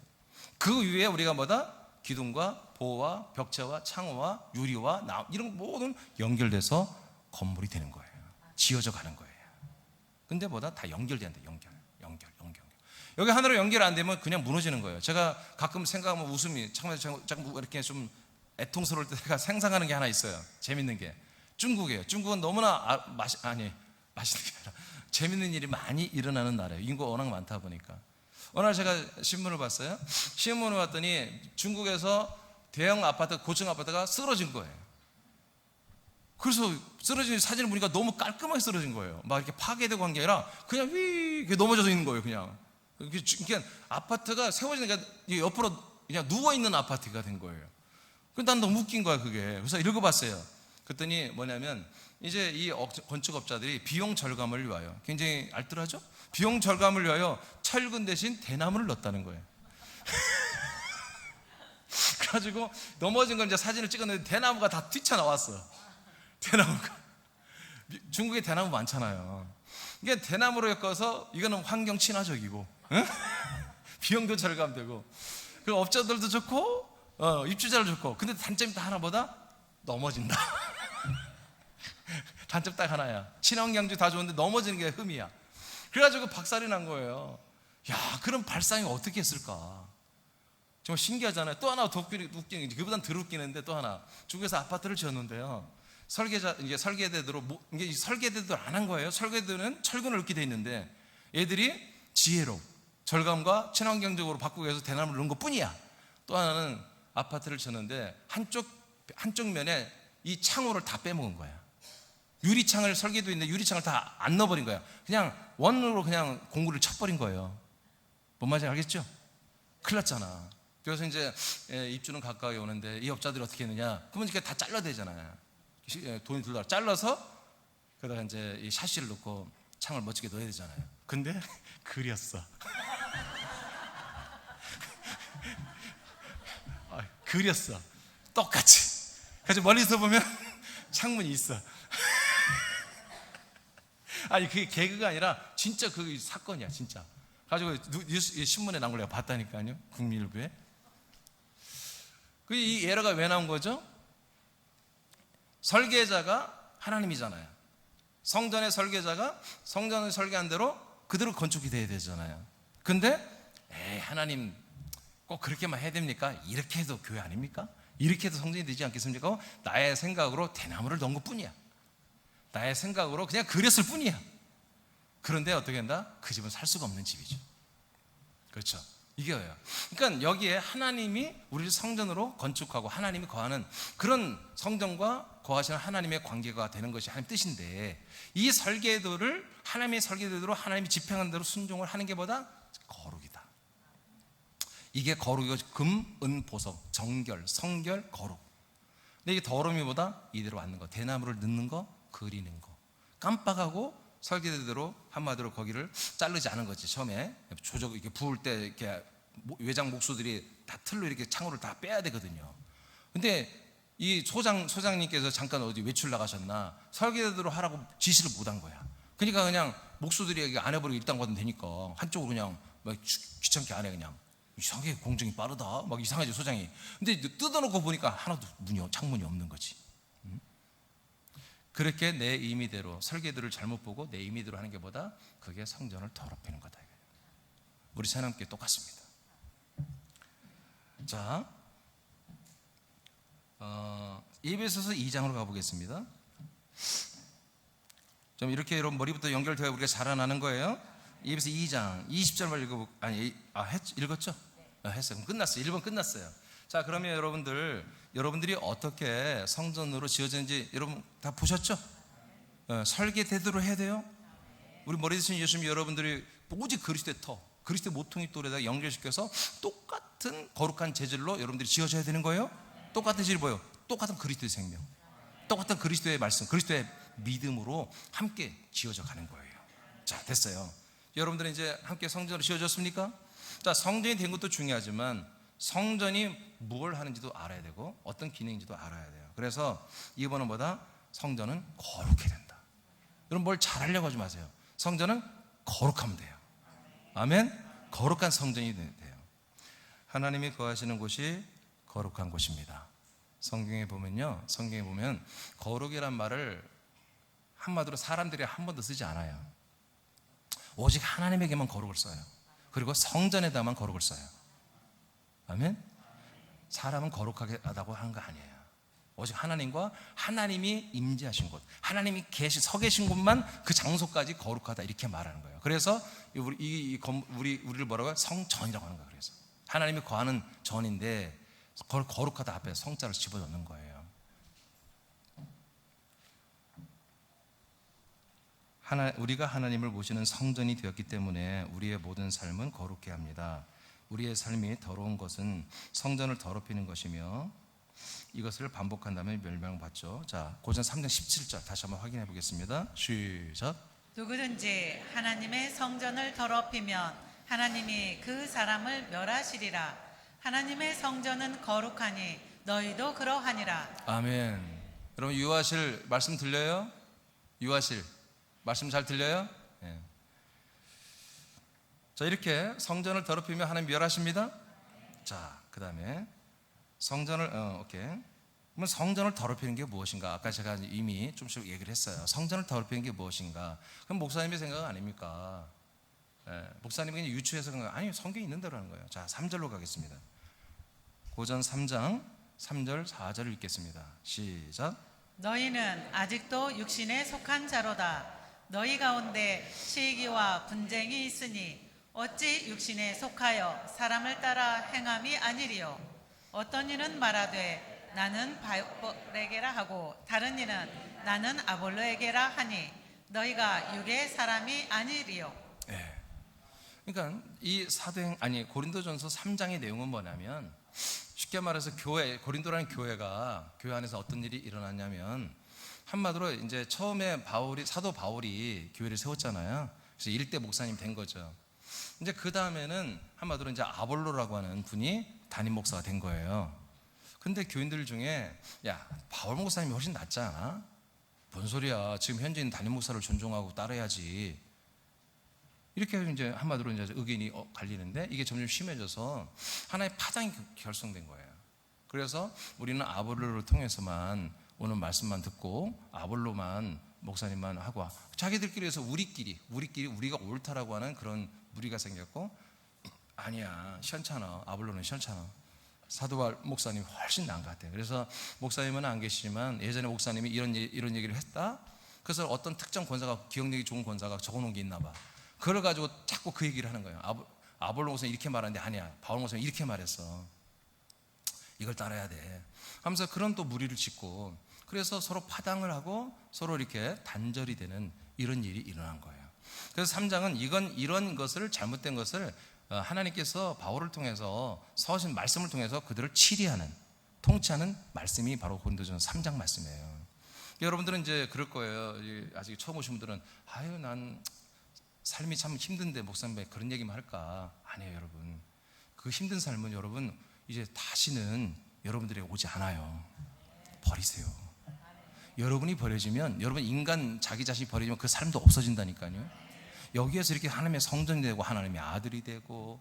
그 위에 우리가 뭐다? 기둥과 보와 벽체와 창호와 유리와 나무, 이런 모든 연결돼서 건물이 되는 거예요. 지어져 가는 거예요. 근데 뭐다? 다 연결된다. 연결. 여기 하나로 연결 안 되면 그냥 무너지는 거예요. 제가 가끔 생각하면 웃음이 자꾸 이렇게 좀 애통스러울 때 제가 상상하는 게 하나 있어요. 재밌는 게 중국이에요. 중국은 너무나 맛있는 게 아니라 재밌는 일이 많이 일어나는 나라예요. 인구가 워낙 많다 보니까. 어느 날 제가 신문을 봤어요. 신문을 봤더니 중국에서 대형 아파트, 고층 아파트가 쓰러진 거예요. 그래서 쓰러진 사진을 보니까 너무 깔끔하게 쓰러진 거예요. 막 이렇게 파괴되고 한 게 아니라 그냥 휙 넘어져서 있는 거예요. 그냥. 그러니까 아파트가 세워지니까 옆으로 그냥 누워있는 아파트가 된 거예요. 근데 난 너무 웃긴 거야, 그게. 그래서 읽어봤어요. 그랬더니 뭐냐면 이제 이 건축업자들이 비용 절감을 위하여, 굉장히 알뜰하죠? 비용 절감을 위하여 철근 대신 대나무를 넣었다는 거예요. 그래가지고 넘어진 걸 이제 사진을 찍었는데 대나무가 다 뛰쳐나왔어. 대나무가. 중국에 대나무 많잖아요. 이게 대나무로 엮어서 이거는 환경 친화적이고, 응? 비용도 절감되고, 그 업자들도 좋고, 입주자도 좋고. 근데 단점이 딱 하나보다 넘어진다. 단점 딱 하나야. 친환경주 다 좋은데 넘어지는 게 흠이야. 그래가지고 박살이 난 거예요. 야, 그럼 발상이 어떻게 했을까? 정말 신기하잖아요. 또 하나 더 웃긴, 그보단 덜 웃기는데 또 하나. 중국에서 아파트를 지었는데요. 이게 설계대대로, 이게 설계대대로 안 한 거예요. 설계대는 철근을 넣게 돼 있는데 얘들이 지혜로 절감과 친환경적으로 바꾸기 위해서 대나무를 넣은 것 뿐이야. 또 하나는 아파트를 지었는데 한쪽 면에 이 창호를 다 빼먹은 거야. 유리창을 설계도 있는데 유리창을 다 안 넣어버린 거야. 그냥 원으로 그냥 공구를 쳐버린 거예요. 뭔 말인지 알겠죠? 큰일 났잖아. 그래서 이제 입주는 가까이 오는데 이 업자들이 어떻게 했느냐? 그러면 이렇게 다 잘라야 되잖아요. 돈이 들더라. 잘라서 그러다가 이제 이 샤시를 넣고 창을 멋지게 넣어야 되잖아요. 근데 그렸어. 그렸어. 똑같이. 그래서 멀리서 보면 창문이 있어. 아니, 그게 개그가 아니라 진짜 그 사건이야, 진짜. 가지고 뉴스 신문에 나온 걸 내가 봤다니까요. 국민일보에. 이 예라가 왜 나온 거죠? 설계자가 하나님이잖아요. 성전의 설계자가 성전을 설계한 대로 그대로 건축이 돼야 되잖아요. 근데 하나님 꼭 그렇게만 해야 됩니까? 이렇게 해도 교회 아닙니까? 이렇게 해도 성전이 되지 않겠습니까? 나의 생각으로 대나무를 넣은 것뿐이야. 나의 생각으로 그냥 그렸을 뿐이야. 그런데 어떻게 한다? 그 집은 살 수가 없는 집이죠. 그렇죠? 이게요. 그러니까 여기에 하나님이 우리를 성전으로 건축하고 하나님이 거하는 그런 성전과 거하시는 하나님의 관계가 되는 것이 하나님 뜻인데, 이 설계도를 하나님의 설계도로 하나님이 집행한 대로 순종을 하는 게 뭐다? 거룩이다. 이게 거룩이고, 금, 은, 보석, 정결, 성결, 거룩. 근데 이게 더러움이 뭐다? 이대로 앉는 거, 대나무를 넣는 거, 그리는 거. 깜빡하고 설계대로 한마디로 거기를 자르지 않은 거지. 처음에 조적 이렇게 부을 때 이렇게 외장 목수들이 다 틀로 이렇게 창호를 다 빼야 되거든요. 근데 이 소장님께서 잠깐 어디 외출 나가셨나 설계대로 하라고 지시를 못 한 거야. 그러니까 그냥 목수들이 안 해버리고 일단 가면 되니까 한쪽으로 그냥 막 귀찮게 안 해. 그냥 이상하게 공정이 빠르다 막 이상하지 소장이. 근데 뜯어놓고 보니까 하나도 창문이 없는 거지. 그렇게 내 임의대로 설계도를 잘못 보고 내 임의대로 하는 게 뭐다? 그게 성전을 더럽히는 거다. 우리 하나님께 똑같습니다. 자, 에베소서 2장으로 가보겠습니다. 좀 이렇게 여러분 머리부터 연결되어 우리가 자라나는 거예요. 에베소서 2장 20절만 읽었죠? 했어요. 그럼 끝났어요. 1번 끝났어요. 자, 그러면 여러분들이 어떻게 성전으로 지어졌는지 여러분 다 보셨죠? 설계대로 해야 돼요. 우리 머리 드신 예수님 여러분들이 오직 그리스도의 터, 그리스도의 모퉁이 돌에다 연결시켜서 똑같은 거룩한 재질로 여러분들이 지어져야 되는 거예요. 똑같은 재질 뭐예요? 똑같은 그리스도의 생명, 똑같은 그리스도의 말씀, 그리스도의 믿음으로 함께 지어져 가는 거예요. 자, 됐어요. 여러분들은 이제 함께 성전으로 지어졌습니까? 자, 성전이 된 것도 중요하지만 성전이 뭘 하는지도 알아야 되고 어떤 기능인지도 알아야 돼요. 그래서 이번은 뭐다? 성전은 거룩해야 된다. 여러분 뭘 잘하려고 하지 마세요. 성전은 거룩하면 돼요. 아멘. 거룩한 성전이 돼요. 하나님이 거하시는 곳이 거룩한 곳입니다. 성경에 보면 거룩이란 말을 한마디로 사람들이 한 번도 쓰지 않아요. 오직 하나님에게만 거룩을 써요. 그리고 성전에다만 거룩을 써요. 아멘. 사람은 거룩하게 하다고 하는 거 아니에요. 오직 하나님과 하나님이 임재하신 곳, 하나님이 서 계신 곳만 그 장소까지 거룩하다 이렇게 말하는 거예요. 그래서 우리를 뭐라고 해요? 성전이라고 하는 거예요. 그래서 하나님이 거하는 전인데 그걸 거룩하다 앞에 성자를 집어넣는 거예요. 우리가 하나님을 모시는 성전이 되었기 때문에 우리의 모든 삶은 거룩해야 합니다. 우리의 삶이 더러운 것은 성전을 더럽히는 것이며 이것을 반복한다면 멸망받죠. 자, 고전 3장 17절 다시 한번 확인해 보겠습니다. 시작. 누구든지 하나님의 성전을 더럽히면 하나님이 그 사람을 멸하시리라. 하나님의 성전은 거룩하니 너희도 그러하니라. 아멘. 여러분 유아실 말씀 들려요? 유아실 말씀 잘 들려요? 네. 자, 이렇게 성전을 더럽히면 하나님 멸하십니다. 자, 그 다음에 성전을 오케이. 그러면 성전을 더럽히는 게 무엇인가? 아까 제가 이미 좀씩 얘기를 했어요. 성전을 더럽히는 게 무엇인가? 그럼 목사님의 생각 아닙니까? 목사님이 그냥 유추해서 그런 거 아니요, 성경이 있는 대로 하는 거예요. 자, 3절로 가겠습니다. 고전 3장 3절 4절을 읽겠습니다. 시작. 너희는 아직도 육신에 속한 자로다. 너희 가운데 시기와 분쟁이 있으니 어찌 육신에 속하여 사람을 따라 행함이 아니리요. 어떤 이는 말하되 나는 바울에게라 하고 다른 이는 나는 아볼로에게라 하니 너희가 육의 사람이 아니리요. 네. 그러니까 이 고린도전서 3장의 내용은 뭐냐면 쉽게 말해서 고린도라는 교회가 교회 안에서 어떤 일이 일어났냐면 한마디로 이제 처음에 사도 바울이 교회를 세웠잖아요. 그래서 일대 목사님 된 거죠. 이제 그 다음에는 한마디로 이제 아볼로라고 하는 분이 담임 목사가 된 거예요. 근데 교인들 중에 야, 바울 목사님이 훨씬 낫지 않아? 뭔 소리야? 지금 현재 있는 담임 목사를 존중하고 따라야지. 이렇게 이제 한마디로 이제 의견이 갈리는데 이게 점점 심해져서 하나의 파장이 결성된 거예요. 그래서 우리는 아볼로를 통해서만 오늘 말씀만 듣고 아볼로만 목사님만 하고 자기들끼리 해서 우리가 옳다라고 하는 그런 무리가 생겼고, 아니야 시원찮아, 아볼로는 시원찮아, 사도 바울 목사님이 훨씬 나은 것 같아요. 그래서 목사님은 안 계시지만 예전에 목사님이 이런 얘기를 했다. 그래서 어떤 특정 권사가, 기억력이 좋은 권사가 적어놓은 게 있나 봐. 그걸 가지고 자꾸 그 얘기를 하는 거예요. 아볼로 목사님 이렇게 말하는데 아니야, 바울 목사님 이렇게 말했어, 이걸 따라야 돼 하면서 그런 또 무리를 짓고, 그래서 서로 파당을 하고 서로 이렇게 단절이 되는 이런 일이 일어난 거예요. 그래서 3장은 이런 것을, 잘못된 것을 하나님께서 바울을 통해서 서신 말씀을 통해서 그들을 치리하는, 통치하는 말씀이 바로 고린도전서 3장 말씀이에요. 여러분들은 이제 그럴 거예요. 아직 처음 오신 분들은 아유 난 삶이 참 힘든데 목사님 왜 그런 얘기만 할까? 아니에요 여러분. 그 힘든 삶은 여러분 이제 다시는 여러분들에게 오지 않아요. 버리세요. 여러분이 버려지면, 여러분 인간 자기 자신이 버려지면 그 삶도 없어진다니까요. 여기에서 이렇게 하나님의 성전이 되고 하나님의 아들이 되고,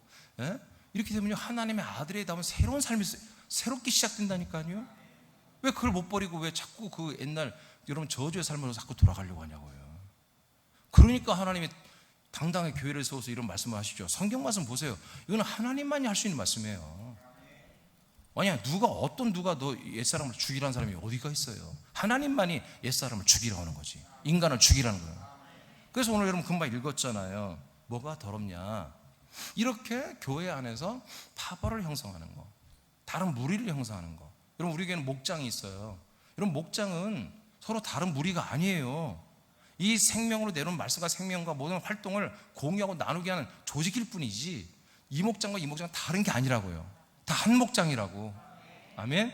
이렇게 되면요 하나님의 아들이 되면 새로운 삶이 새롭게 시작된다니까요. 왜 그걸 못 버리고 왜 자꾸 그 옛날 여러분 저주의 삶으로 자꾸 돌아가려고 하냐고요. 그러니까 하나님이 당당하게 교회를 세워서 이런 말씀을 하시죠. 성경 말씀 보세요. 이거는 하나님만이 할 수 있는 말씀이에요. 아니야, 누가 너 옛사람을 죽이라는 사람이 어디가 있어요? 하나님만이 옛사람을 죽이라고 하는 거지. 인간을 죽이라는 거예요. 그래서 오늘 여러분 금방 읽었잖아요. 뭐가 더럽냐? 이렇게 교회 안에서 파벌을 형성하는 거, 다른 무리를 형성하는 거. 여러분 우리에게는 목장이 있어요. 여러분 목장은 서로 다른 무리가 아니에요. 이 생명으로 내려온 말씀과 생명과 모든 활동을 공유하고 나누게 하는 조직일 뿐이지, 이 목장과 이 목장은 다른 게 아니라고요. 다 한 목장이라고. 아멘.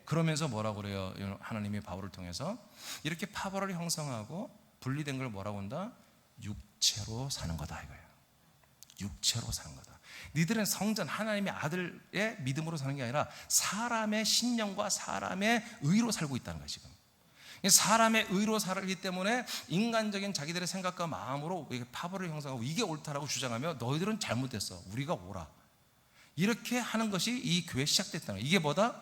그러면서 뭐라고 그래요? 하나님이 바울을 통해서 이렇게 파벌을 형성하고 분리된 걸 뭐라고 한다? 육체로 사는 거다 이거예요. 육체로 사는 거다. 니들은 성전, 하나님의 아들의 믿음으로 사는 게 아니라 사람의 신령과 사람의 의로 살고 있다는 거예요 지금. 사람의 의로 살기 때문에 인간적인 자기들의 생각과 마음으로 파벌을 형성하고 이게 옳다라고 주장하며 너희들은 잘못됐어, 우리가 옳아, 이렇게 하는 것이 이 교회에 시작됐다는 거예요. 이게 뭐다?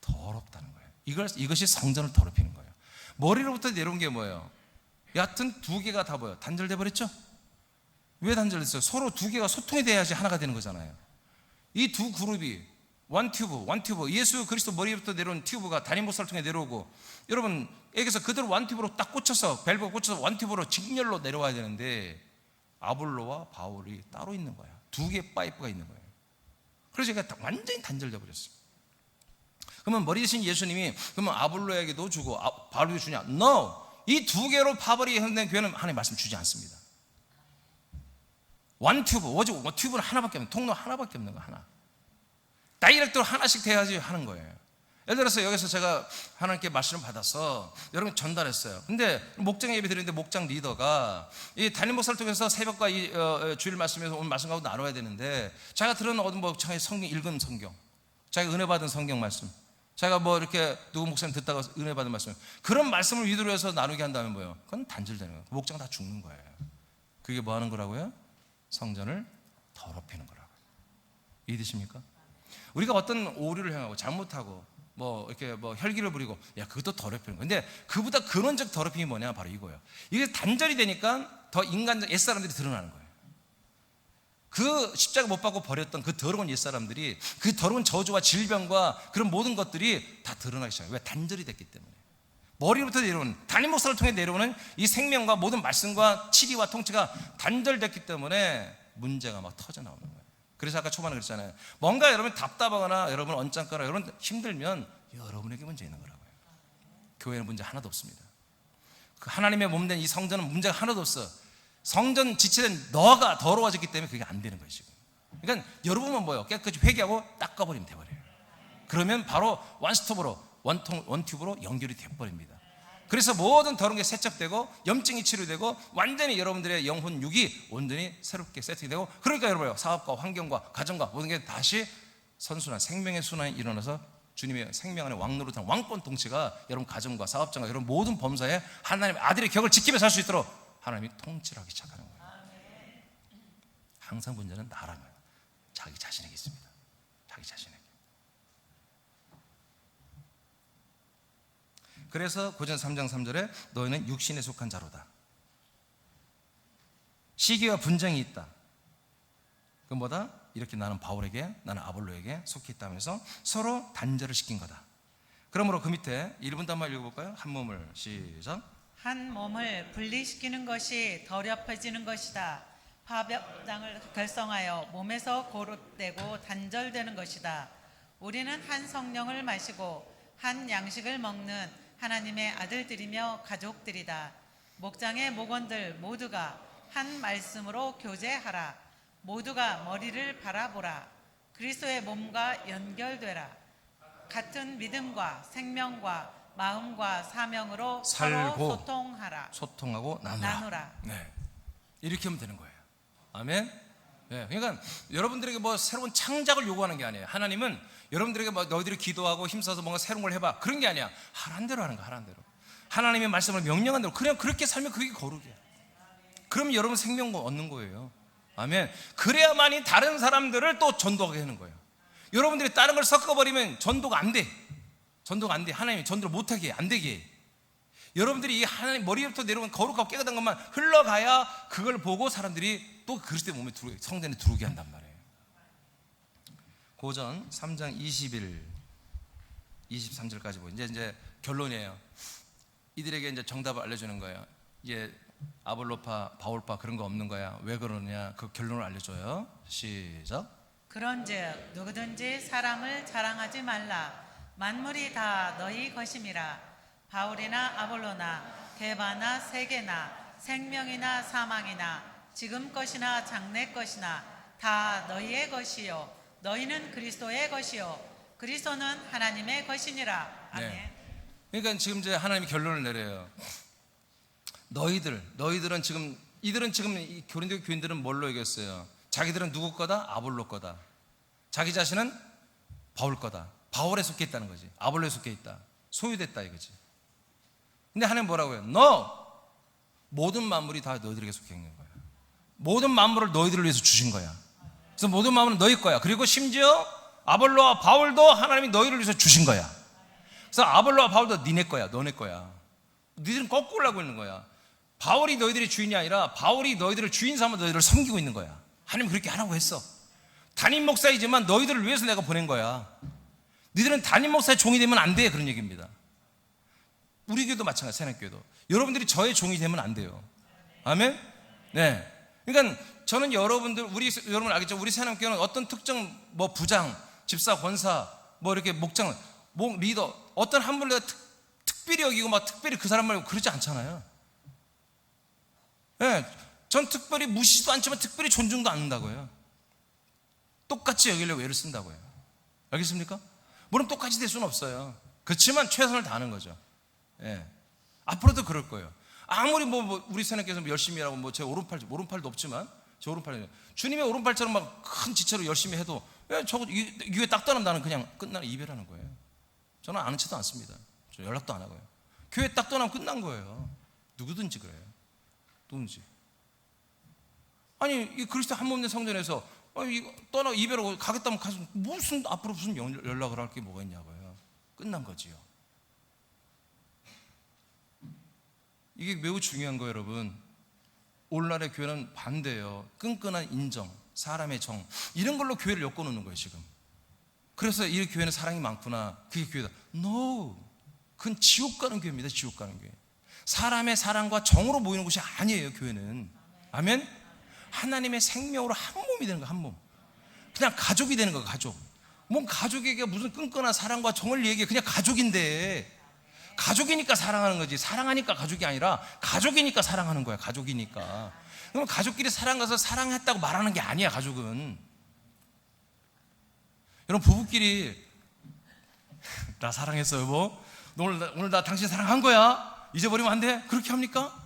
더럽다는 거예요. 이것이 성전을 더럽히는 거예요. 머리로부터 내려온 게 뭐예요? 여하튼 두 개가 다 뭐예요? 단절돼 버렸죠? 왜 단절됐어요? 서로 두 개가 소통이 돼야지 하나가 되는 거잖아요. 이 두 그룹이 원튜브, 예수 그리스도 머리부터 내려온 튜브가 단임목사를 통해 내려오고, 여러분 여기서 그대로 원튜브로 딱 꽂혀서, 밸브가 꽂혀서 원튜브로 직렬로 내려와야 되는데 아볼로와 바울이 따로 있는 거야. 두 개의 파이프가 있는 거예요. 그래서 제가 완전히 단절돼 버렸어요. 그러면 머리 대신 예수님이 그러면 아볼로에게도 주고 바울에게 주냐? No! 이 두 개로 파벌이 형성된 교회는 하나님 말씀 주지 않습니다. 원튜브, 오직 튜브는 하나밖에 없는, 통로 하나밖에 없는 거 하나. 다이렉트로 하나씩 돼야지 하는 거예요. 예를 들어서 여기서 제가 하나님께 말씀을 받아서 여러분 전달했어요. 근데 목장 예배 드리는데 목장 리더가 이 담임 목사를 통해서 새벽과 이 주일 말씀에서 오늘 말씀 가지고 나눠야 되는데, 자기가 들은 뭐 자기 성경 읽은 성경, 자기가 은혜 받은 성경 말씀, 자기가 뭐 이렇게 누구 목사님 듣다가 은혜 받은 말씀, 그런 말씀을 위주로 해서 나누게 한다면 뭐예요? 그건 단절되는 거예요. 목장 다 죽는 거예요. 그게 뭐 하는 거라고요? 성전을 더럽히는 거라고요. 이해되십니까? 우리가 어떤 오류를 행하고 잘못하고 뭐 이렇게 뭐 혈기를 부리고, 야 그것도 더럽히는 거예요. 근데 그보다 근원적 더럽힘이 뭐냐? 바로 이거예요. 이게 단절이 되니까 더 인간적 옛사람들이 드러나는 거예요. 그 십자가 못 받고 버렸던 그 더러운 옛사람들이, 그 더러운 저주와 질병과 그런 모든 것들이 다 드러나기 시작해요. 왜? 단절이 됐기 때문에. 머리부터 내려오는, 담임 목사를 통해 내려오는 이 생명과 모든 말씀과 치리와 통치가 단절됐기 때문에 문제가 막 터져 나오는 거예요. 그래서 아까 초반에 그랬잖아요. 뭔가 여러분 답답하거나 여러분 언짢거나 여러분 힘들면 여러분에게 문제 있는 거라고요. 교회는 문제 하나도 없습니다. 그 하나님의 몸된 이 성전은 문제가 하나도 없어. 성전 지체된 너가 더러워졌기 때문에 그게 안 되는 거예요 지금. 그러니까 여러분은 뭐예요? 깨끗이 회개하고 닦아버리면 돼버려요. 그러면 바로 원스톱으로, 원튜브로 연결이 돼버립니다. 그래서 모든 더러운 게 세척되고 염증이 치료되고 완전히 여러분들의 영혼 육이 온전히 새롭게 세팅되고, 그러니까 여러분 사업과 환경과 가정과 모든 게 다시 선순환, 생명의 순환이 일어나서 주님의 생명 안에 왕노릇한 왕권 통치가 여러분 가정과 사업장과 여러분 모든 범사에 하나님의 아들의 격을 지키며 살 수 있도록 하나님이 통치를 하기 시작하는 거예요. 항상 문제는 나라면 자기 자신에게 있습니다. 자기 자신에게. 그래서 고전 3장 3절에 너희는 육신에 속한 자로다. 시기와 분쟁이 있다. 그 뭐다? 이렇게 나는 바울에게, 나는 아볼로에게 속해 있다면서 서로 단절을 시킨 거다. 그러므로 그 밑에 1분 단말 읽어볼까요? 한 몸을 시작. 한 몸을 분리시키는 것이 더럽혀지는 것이다. 화병을 결성하여 몸에서 고립되고 단절되는 것이다. 우리는 한 성령을 마시고 한 양식을 먹는 하나님의 아들들이며 가족들이다. 목장의 목원들 모두가 한 말씀으로 교제하라. 모두가 머리를 바라보라. 그리스도의 몸과 연결되라. 같은 믿음과 생명과 마음과 사명으로 서로 살고 소통하고 나누라. 네. 이렇게 하면 되는 거예요. 아멘. 네. 그러니까 여러분들에게 뭐 새로운 창작을 요구하는 게 아니에요. 하나님은 여러분들에게 뭐 너희들이 기도하고 힘써서 뭔가 새로운 걸 해봐, 그런 게 아니야. 하라는 대로 하는 거야. 하라는 대로. 하나님의 말씀을 명령한 대로 그냥 그렇게 살면 그게 거룩이야. 그러면 여러분 생명 얻는 거예요. 아멘. 그래야만이 다른 사람들을 또 전도하게 하는 거예요. 여러분들이 다른 걸 섞어버리면 전도가 안 돼. 전도가 안 돼. 하나님이 전도를 못하게 해. 안 되게 해. 여러분들이 이 하나님 머리부터 내려온 거룩하고 깨끗한 것만 흘러가야 그걸 보고 사람들이 또 그리스도의 몸에 성전에 들어오게 한단 말이에요. 고전 3장 21, 23절까지 보고 이제 결론이에요. 이들에게 이제 정답을 알려주는 거예요. 이게 아볼로파, 바울파 그런 거 없는 거야. 왜 그러느냐? 그 결론을 알려줘요. 시작. 그런즉 누구든지 사람을 자랑하지 말라. 만물이 다 너희 것임이라. 바울이나 아볼로나 게바나 세게나 생명이나 사망이나 지금 것이나 장래 것이나 다 너희의 것이요 너희는 그리스도의 것이요 그리스도는 하나님의 것이니라. 아멘. 네. 그러니까 지금 이제 하나님이 결론을 내려요. 너희들은 지금 이 고린도 교인들은 뭘로 얘기했어요? 자기들은 누구 거다? 아볼로 거다. 자기 자신은 바울 거다. 바울에 속해 있다는 거지. 아볼로에 속해 있다. 소유됐다 이거지. 근데 하나님 뭐라고 해요? 너 모든 만물이 다 너희들에게 속해 있는 거야. 모든 만물을 너희들을 위해서 주신 거야. 그래서 모든 만물은 너희 거야. 그리고 심지어 아볼로와 바울도 하나님이 너희를 위해서 주신 거야. 그래서 아볼로와 바울도 니네 거야. 너네 거야. 너희들은 거꾸로 하고 있는 거야. 바울이 너희들의 주인이 아니라 바울이 너희들을 주인 삼아 너희들을 섬기고 있는 거야. 하나님 그렇게 하라고 했어. 담임 목사이지만 너희들을 위해서 내가 보낸 거야. 너희들은 담임 목사의 종이 되면 안 돼. 그런 얘기입니다. 우리 교회도 마찬가지. 새남교회도 여러분들이 저의 종이 되면 안 돼요. 아멘. 네. 그러니까 저는 여러분 알겠죠? 우리 새남교회는 어떤 특정 뭐 부장, 집사, 권사, 뭐 이렇게 목장, 리더 어떤 한 분을 특별히 여기고 막 특별히 그 사람 말고 그러지 않잖아요. 네. 전 특별히 무시도 않지만 특별히 존중도 않는다고요. 똑같이 여기려고 애를 쓴다고요. 알겠습니까? 물론 똑같이 될 수는 없어요. 그렇지만 최선을 다하는 거죠. 예. 앞으로도 그럴 거예요. 아무리 우리 새내께서 열심히 하고 제 오른팔도 없지만 제 오른팔 주님의 오른팔처럼 막 큰 지체로 열심히 해도 저거 이게 딱 떠나면 나는 그냥 끝나는 이별하는 거예요. 저는 아는 체도 않습니다. 저 연락도 안 하고요. 교회 딱 떠나면 끝난 거예요. 누구든지 그래요. 누군지. 아니 이 그리스도 한 몸된 성전에서 떠나 이별하고 가겠다면 가서 앞으로 무슨 연락을 할 게 뭐가 있냐고요. 끝난 거지요. 이게 매우 중요한 거예요, 여러분. 오늘날의 교회는 반대예요. 끈끈한 인정, 사람의 정 이런 걸로 교회를 엮어놓는 거예요 지금. 그래서 이 교회는 사랑이 많구나. 그게 교회다. No, 그건 지옥 가는 교회입니다. 지옥 가는 교회. 사람의 사랑과 정으로 모이는 곳이 아니에요. 교회는. 아멘. 하나님의 생명으로 한 몸이 되는 거야. 한 몸. 그냥 가족이 되는 거야. 가족. 뭔 가족에게 무슨 끈끈한 사랑과 정을 얘기해. 그냥 가족인데. 가족이니까 사랑하는 거지. 사랑하니까 가족이 아니라 가족이니까 사랑하는 거야. 가족이니까. 그러면 가족끼리 사랑가서 사랑했다고 말하는 게 아니야. 가족은. 여러분 부부끼리 나 사랑했어 여보. 오늘 나 당신 사랑한 거야. 잊어버리면 안 돼. 그렇게 합니까?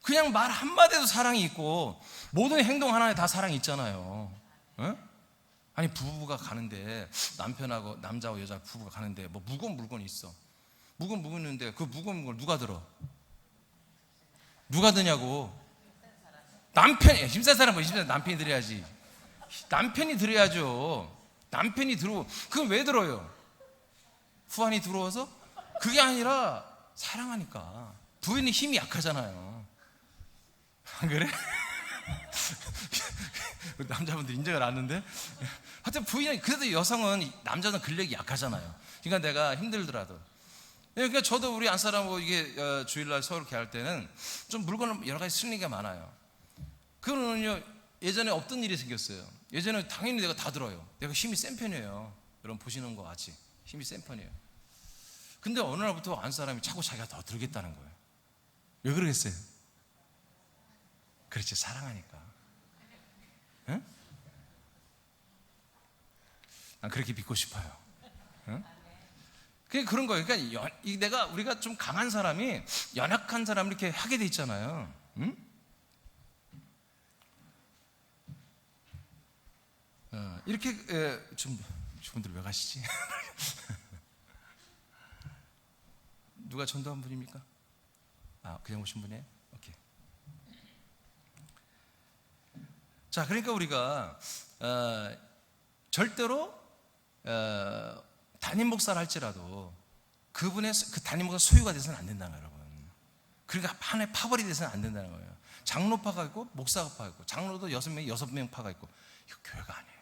그냥 말 한마디에도 사랑이 있고 모든 행동 하나에 다 사랑이 있잖아요. 에? 아니 부부가 가는데 남편하고 남자하고 여자 부부가 가는데 뭐 무거운 물건이 있어. 무거운 물건이 있는데 그 무거운 걸 누가 들어? 누가 드냐고. 남편이. 힘센 사람은 힘센 남편이 들어야지. 남편이 들어야죠. 남편이 들어. 그건 왜 들어요? 후환이 들어와서? 그게 아니라 사랑하니까. 부인이 힘이 약하잖아요. 안 그래? 남자분들 인정을 안 하는데, 하여튼 부인이, 그래도 여성은, 남자는 근력이 약하잖아요. 그러니까 내가 힘들더라도, 그러니까 저도 우리 안사람하고 이게 주일날 서울 이렇게 할 때는 좀 물건을 여러 가지 쓸리가 많아요. 그거는요, 예전에 없던 일이 생겼어요. 예전에 당연히 내가 다 들어요. 내가 힘이 센 편이에요. 여러분 보시는 거 같이 힘이 센 편이에요. 근데 어느 날부터 안사람이 자꾸 자기가 더 들겠다는 거예요. 왜 그러겠어요? 그렇지, 사랑하니까. 응? 난 그렇게 믿고 싶어요. 응? 그런 거예요. 그러니까 우리가 좀 강한 사람이 연약한 사람을 이렇게 하게 돼 있잖아요. 응? 이렇게 저분들 왜 가시지? 누가 전도한 분입니까? 그냥 오신 분이에요? 오케이. 자, 그러니까 우리가 절대로 담임 목사를 할지라도 그분의 그 담임 목사 소유가 돼서는 안 된다는 거예요, 여러분. 그러니까 하나의 파벌이 돼서는 안 된다는 거예요. 장로파가 있고 목사파가 있고, 장로도 6명 파가 있고, 이거 교회가 아니에요.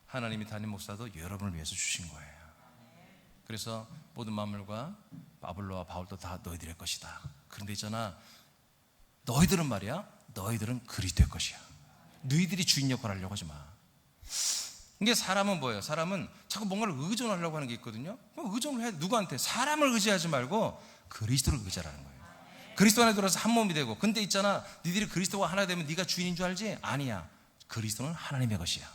하나님이 담임 목사도 여러분을 위해서 주신 거예요. 그래서 모든 만물과 바블로와 바울도 다 너희들의 것이다. 그런데 있잖아, 너희들은 말이야, 너희들은 그리스도의 것이야. 너희들이 주인 역할을 하려고 하지 마. 이게 사람은 뭐예요? 사람은 자꾸 뭔가를 의존하려고 하는 게 있거든요. 그럼 의존을 해. 누구한테? 사람을 의지하지 말고 그리스도를 의지하라는 거예요. 그리스도 안에 들어서 한 몸이 되고. 근데 있잖아, 니들이 그리스도가 하나 되면 네가 주인인 줄 알지? 아니야. 그리스도는 하나님의 것이야.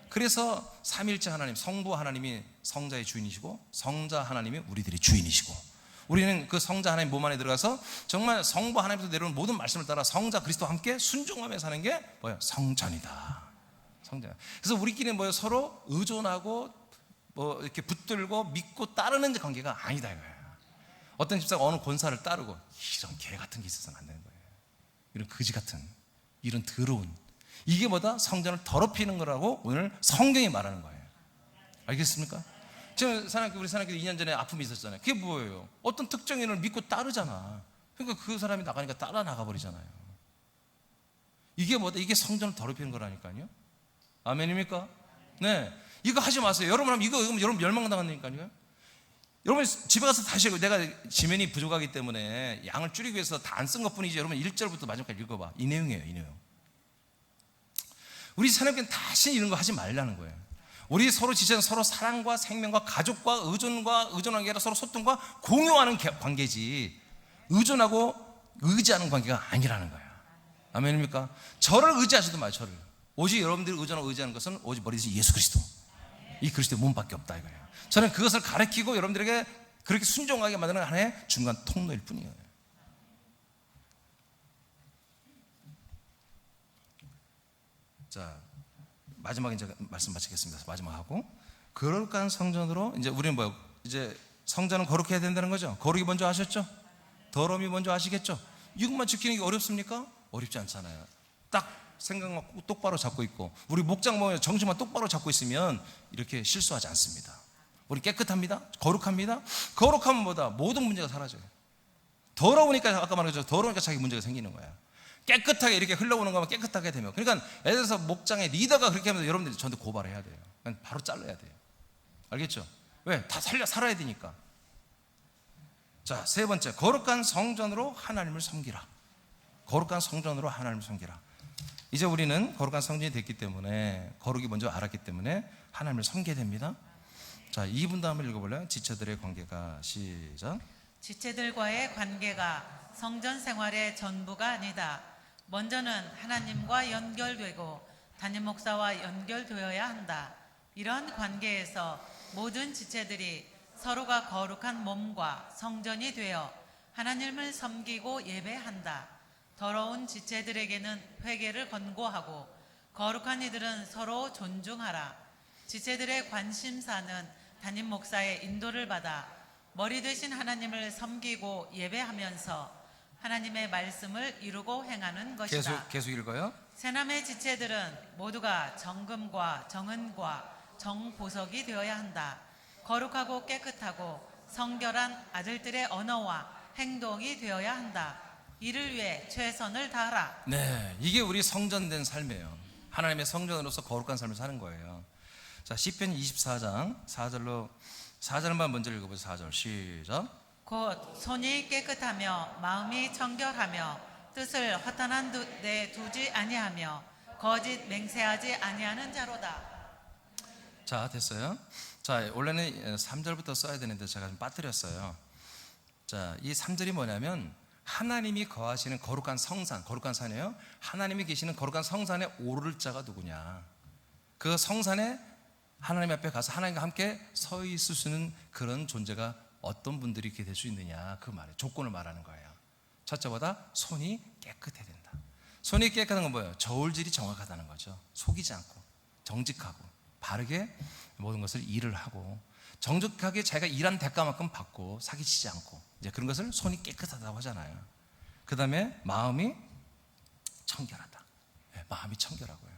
그래서 삼위일체 하나님, 성부 하나님이 성자의 주인이시고, 성자 하나님이 우리들의 주인이시고, 우리는 그 성자 하나님 몸 안에 들어가서 정말 성부 하나님에서 내려온 모든 말씀을 따라 성자 그리스도와 함께 순종하며 사는 게 뭐예요? 성전이다. 성전. 그래서 우리끼리 뭐예요? 서로 의존하고 뭐 이렇게 붙들고 믿고 따르는 관계가 아니다 이거예요. 어떤 집사가 어느 권사를 따르고, 이런 개 같은 게 있어서는 안 되는 거예요. 이런 거지 같은, 이런 더러운, 이게 뭐다? 성전을 더럽히는 거라고 오늘 성경이 말하는 거예요. 알겠습니까? 지금 우리 사랑교회 2년 전에 아픔이 있었잖아요. 그게 뭐예요? 어떤 특정인을 믿고 따르잖아. 그러니까 그 사람이 나가니까 따라 나가버리잖아요. 이게 뭐다? 이게 성전을 더럽히는 거라니까요. 아멘입니까? 네. 이거 하지 마세요. 여러분 하면 이거 여러분 멸망당한다니까요. 여러분 집에 가서 다시, 내가 지면이 부족하기 때문에 양을 줄이기 위해서 다 안 쓴 것 뿐이지, 여러분 1절부터 마지막까지 읽어봐. 이 내용이에요, 이 내용. 우리 사람들은 다시 이런 거 하지 말라는 거예요. 우리 서로 지체는 서로 사랑과 생명과 가족과 의존하는 게 아니라 서로 소통과 공유하는 관계지, 의존하고 의지하는 관계가 아니라는 거예요. 아멘입니까? 저를 의지하지도 마요. 저를. 오직 여러분들이 의존하고 의지하는 것은 오직 머리 대신 예수 그리스도, 이 그리스도의 몸밖에 없다 이거예요. 저는 그것을 가르치고 여러분들에게 그렇게 순종하게 만드는 하나의 중간 통로일 뿐이에요. 자, 마지막에 이제 말씀 마치겠습니다. 마지막 하고, 거룩한 성전으로, 이제 우리는 뭐예요? 이제 성전은 거룩해야 된다는 거죠. 거룩이 먼저 아셨죠? 더러움이 먼저 아시겠죠? 이것만 지키는 게 어렵습니까? 어렵지 않잖아요. 딱 생각만 똑바로 잡고 있고, 우리 목장 모여 정신만 똑바로 잡고 있으면 이렇게 실수하지 않습니다. 우리 깨끗합니다. 거룩합니다. 거룩하면 뭐다? 모든 문제가 사라져요. 더러우니까, 아까 말했죠, 더러우니까 자기 문제가 생기는 거야. 깨끗하게 이렇게 흘러오는 거면 깨끗하게 되면, 그러니까 예를 들어서 목장의 리더가 그렇게 하면 여러분들이 저한테 고발해야 돼요. 바로 잘라야 돼요. 알겠죠? 왜? 다 살아야 되니까. 자, 세 번째, 거룩한 성전으로 하나님을 섬기라. 거룩한 성전으로 하나님을 섬기라. 이제 우리는 거룩한 성전이 됐기 때문에, 거룩이 먼저 알았기 때문에 하나님을 섬겨야 됩니다. 자, 2분도 한번 읽어볼래요? 지체들의 관계가, 시작. 지체들과의 관계가 성전 생활의 전부가 아니다. 먼저는 하나님과 연결되고 담임 목사와 연결되어야 한다. 이런 관계에서 모든 지체들이 서로가 거룩한 몸과 성전이 되어 하나님을 섬기고 예배한다. 더러운 지체들에게는 회개를 권고하고, 거룩한 이들은 서로 존중하라. 지체들의 관심사는 담임 목사의 인도를 받아 머리 되신 하나님을 섬기고 예배하면서 하나님의 말씀을 이루고 행하는 것이다. 계속 읽어요. 새남의 지체들은 모두가 정금과 정은과 정보석이 되어야 한다. 거룩하고 깨끗하고 성결한 아들들의 언어와 행동이 되어야 한다. 이를 위해 최선을 다하라. 네, 이게 우리 성전된 삶이에요. 하나님의 성전으로서 거룩한 삶을 사는 거예요. 자, 시편 24장 4절만 먼저 읽어보세요. 4절 시작. 곧 손이 깨끗하며 마음이 청결하며 뜻을 허탄한 데 두지 아니하며 거짓 맹세하지 아니하는 자로다. 자, 됐어요. 자, 원래는 3절부터 써야 되는데 제가 좀 빠뜨렸어요. 자, 이 3절이 뭐냐면 하나님이 거하시는 거룩한 성산, 거룩한 산이에요. 하나님이 계시는 거룩한 성산에 오를 자가 누구냐. 그 성산에 하나님 앞에 가서 하나님과 함께 서 있을 수 있는 그런 존재가 어떤 분들이 이렇게 될 수 있느냐, 그 말이에요. 조건을 말하는 거예요. 첫째보다 손이 깨끗해야 된다. 손이 깨끗한 건 뭐예요? 저울질이 정확하다는 거죠. 속이지 않고 정직하고 바르게 모든 것을 일을 하고 정직하게 자기가 일한 대가만큼 받고 사기치지 않고, 이제 그런 것을 손이 깨끗하다고 하잖아요. 그 다음에 마음이 청결하다. 네, 마음이 청결하고요.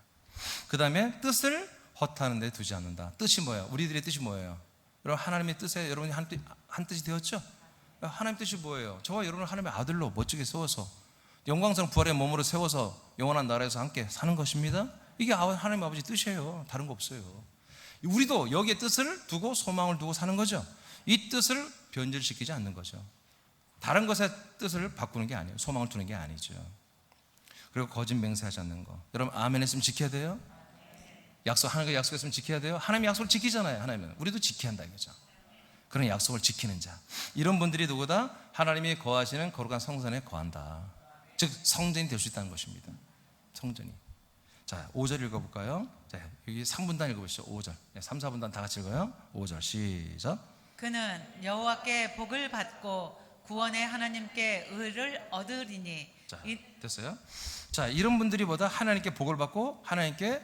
그 다음에 뜻을 허탄한 데 두지 않는다. 뜻이 뭐예요? 우리들의 뜻이 뭐예요? 여러분, 하나님의 뜻에 여러분이 한 뜻이 되었죠? 하나님 뜻이 뭐예요? 저와 여러분을 하나님의 아들로 멋지게 세워서 영광스러운 부활의 몸으로 세워서 영원한 나라에서 함께 사는 것입니다. 이게 하나님 아버지 뜻이에요. 다른 거 없어요. 우리도 여기에 뜻을 두고 소망을 두고 사는 거죠. 이 뜻을 변질시키지 않는 거죠. 다른 것의 뜻을 바꾸는 게 아니에요. 소망을 두는 게 아니죠. 그리고 거짓 맹세하지 않는 거. 여러분, 아멘 했으면 지켜야 돼요. 하나님과 약속했으면 지켜야 돼요. 하나님의 약속을 지키잖아요. 하나님은 우리도 지켜야 한다 이거죠. 그런 약속을 지키는 자, 이런 분들이 누구다? 하나님이 거하시는 거룩한 성산에 거한다. 즉 성전이 될 수 있다는 것입니다. 성전이. 자, 5절 읽어볼까요? 자, 여기 3분단 읽어보시죠. 5절. 3, 4분단 다 같이 읽어요. 5절 시작. 그는 여호와께 복을 받고 구원의 하나님께 의를 얻으리니. 자, 됐어요? 자, 이런 분들이 보다 하나님께 복을 받고 하나님께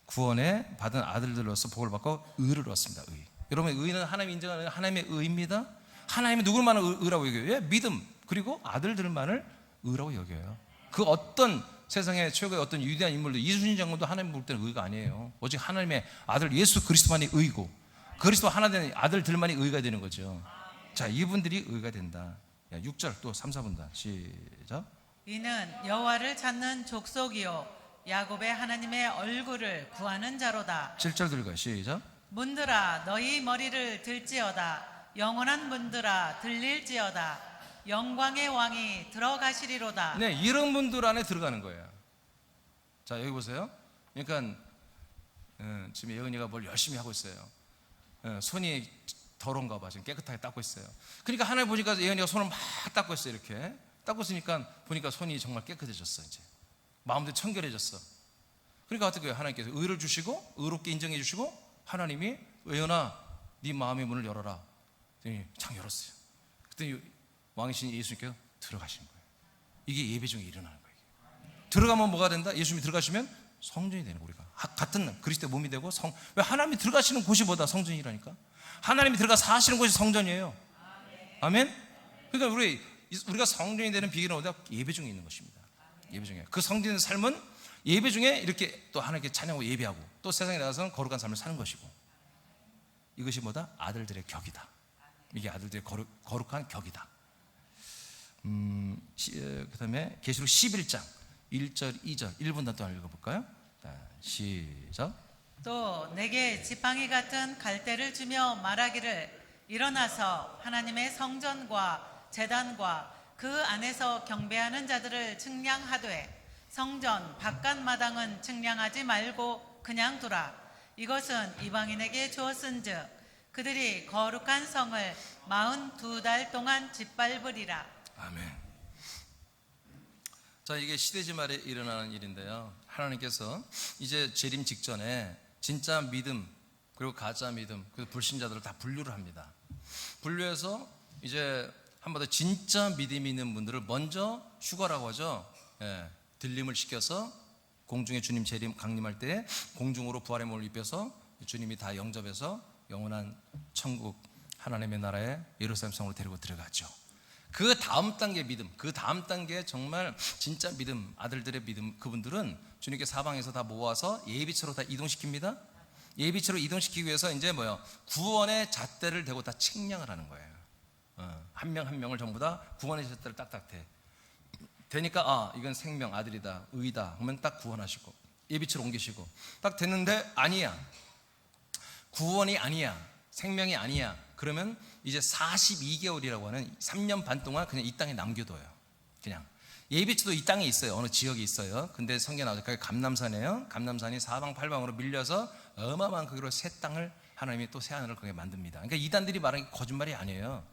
구원에 받은 아들들로서 복을 받고 의를 얻습니다. 의. 여러분, 의는 하나님이 인정하는 하나님의 의입니다. 하나님이 누구만을 의라고 여겨요? 예? 믿음. 그리고 아들들만을 의라고 여겨요. 그 어떤 세상의 최고의 어떤 위대한 인물도, 이순신 장군도 하나님 볼 때는 의가 아니에요. 오직 하나님의 아들 예수 그리스도만이 의고, 그리스도 하나 된 아들들만이 의가 되는 거죠. 자, 이분들이 의가 된다. 6절 또 3, 4분단 시작. 이는 여호와를 찾는 족속이요 야곱의 하나님의 얼굴을 구하는 자로다. 7절 들어가요. 시작. 문들아 너희 머리를 들지어다. 영원한 문들아 들릴지어다. 영광의 왕이 들어가시리로다. 네, 이런 분들 안에 들어가는 거예요. 자, 여기 보세요. 그러니까 지금 예은이가 뭘 열심히 하고 있어요. 손이 더러운가 봐. 지금 깨끗하게 닦고 있어요. 그러니까 하나님 보니까 예은이가 손을 막 닦고 있어요. 이렇게 닦고 있으니까 보니까 손이 정말 깨끗해졌어. 이제 마음도 청결해졌어. 그러니까 어떻게 해요? 하나님께서 의를 주시고 의롭게 인정해 주시고, 하나님이 예은아 네 마음의 문을 열어라. 그랬더니 창 열었어요. 그랬더니 왕이신 예수님께서 들어가신 거예요. 이게 예배 중에 일어나는 거예요. 들어가면 뭐가 된다? 예수님이 들어가시면 성전이 되는 거예요. 우리가 같은 그리스도의 몸이 되고 왜 하나님이 들어가시는 곳이 뭐다? 성전이라니까. 하나님이 들어가서 사시는 곳이 성전이에요. 아멘. 그러니까 우리가 성전이 되는 비결은 어디다? 예배 중에 있는 것입니다. 예배 중에 그 성전의 삶은 예배 중에 이렇게 또 하나님께 찬양하고 예배하고 또 세상에 나가서는 거룩한 삶을 사는 것이고, 이것이 뭐다? 아들들의 격이다. 이게 아들들의 거룩한 격이다. 그 다음에 계시록 11장 1절 2절 1분단 동안 읽어볼까요? 자, 시작. 또 내게 지팡이 같은 갈대를 주며 말하기를 일어나서 하나님의 성전과 제단과 그 안에서 경배하는 자들을 측량하되 성전 바깥 마당은 측량하지 말고 그냥 두라. 이것은 이방인에게 주었은즉 그들이 거룩한 성을 42달 동안 짓밟으리라. 아멘. 자, 이게 시대지 말에 일어나는 일인데요. 하나님께서 이제 재림 직전에 진짜 믿음 그리고 가짜 믿음 그리고 불신자들을 다 분류를 합니다. 분류해서 이제 한 번 더 진짜 믿음이 있는 분들을 먼저 휴거라고 하죠. 들림을 시켜서 공중에 주님 재림 강림할 때 공중으로 부활의 몸을 입혀서 주님이 다 영접해서 영원한 천국 하나님의 나라에 예루살렘 성으로 데리고 들어가죠. 그 다음 단계 믿음, 그 다음 단계 정말 진짜 믿음, 아들들의 믿음, 그분들은 주님께 사방에서 다 모아서 예비처로 다 이동시킵니다. 예비치로 이동시키기 위해서 이제 구원의 잣대를 대고 다 측량을 하는 거예요. 한 명 한 명을 전부 다 구원의 잣대를 딱딱 되니까 이건 생명 아들이다, 의다 그러면 딱 구원하시고 예비치로 옮기시고 딱 됐는데 아니야, 구원이 아니야, 생명이 아니야, 그러면 이제 42개월이라고 하는 3년 반 동안 그냥 이 땅에 남겨둬요. 그냥 예비치도 이 땅에 있어요. 어느 지역에 있어요. 근데 성경에 나오죠. 그게 감람산이에요. 감람산이 사방팔방으로 밀려서 어마어마한 크기로 새 땅을 하나님이 또 새 하늘을 거기에 만듭니다. 그러니까 이단들이 말하는 게 거짓말이 아니에요.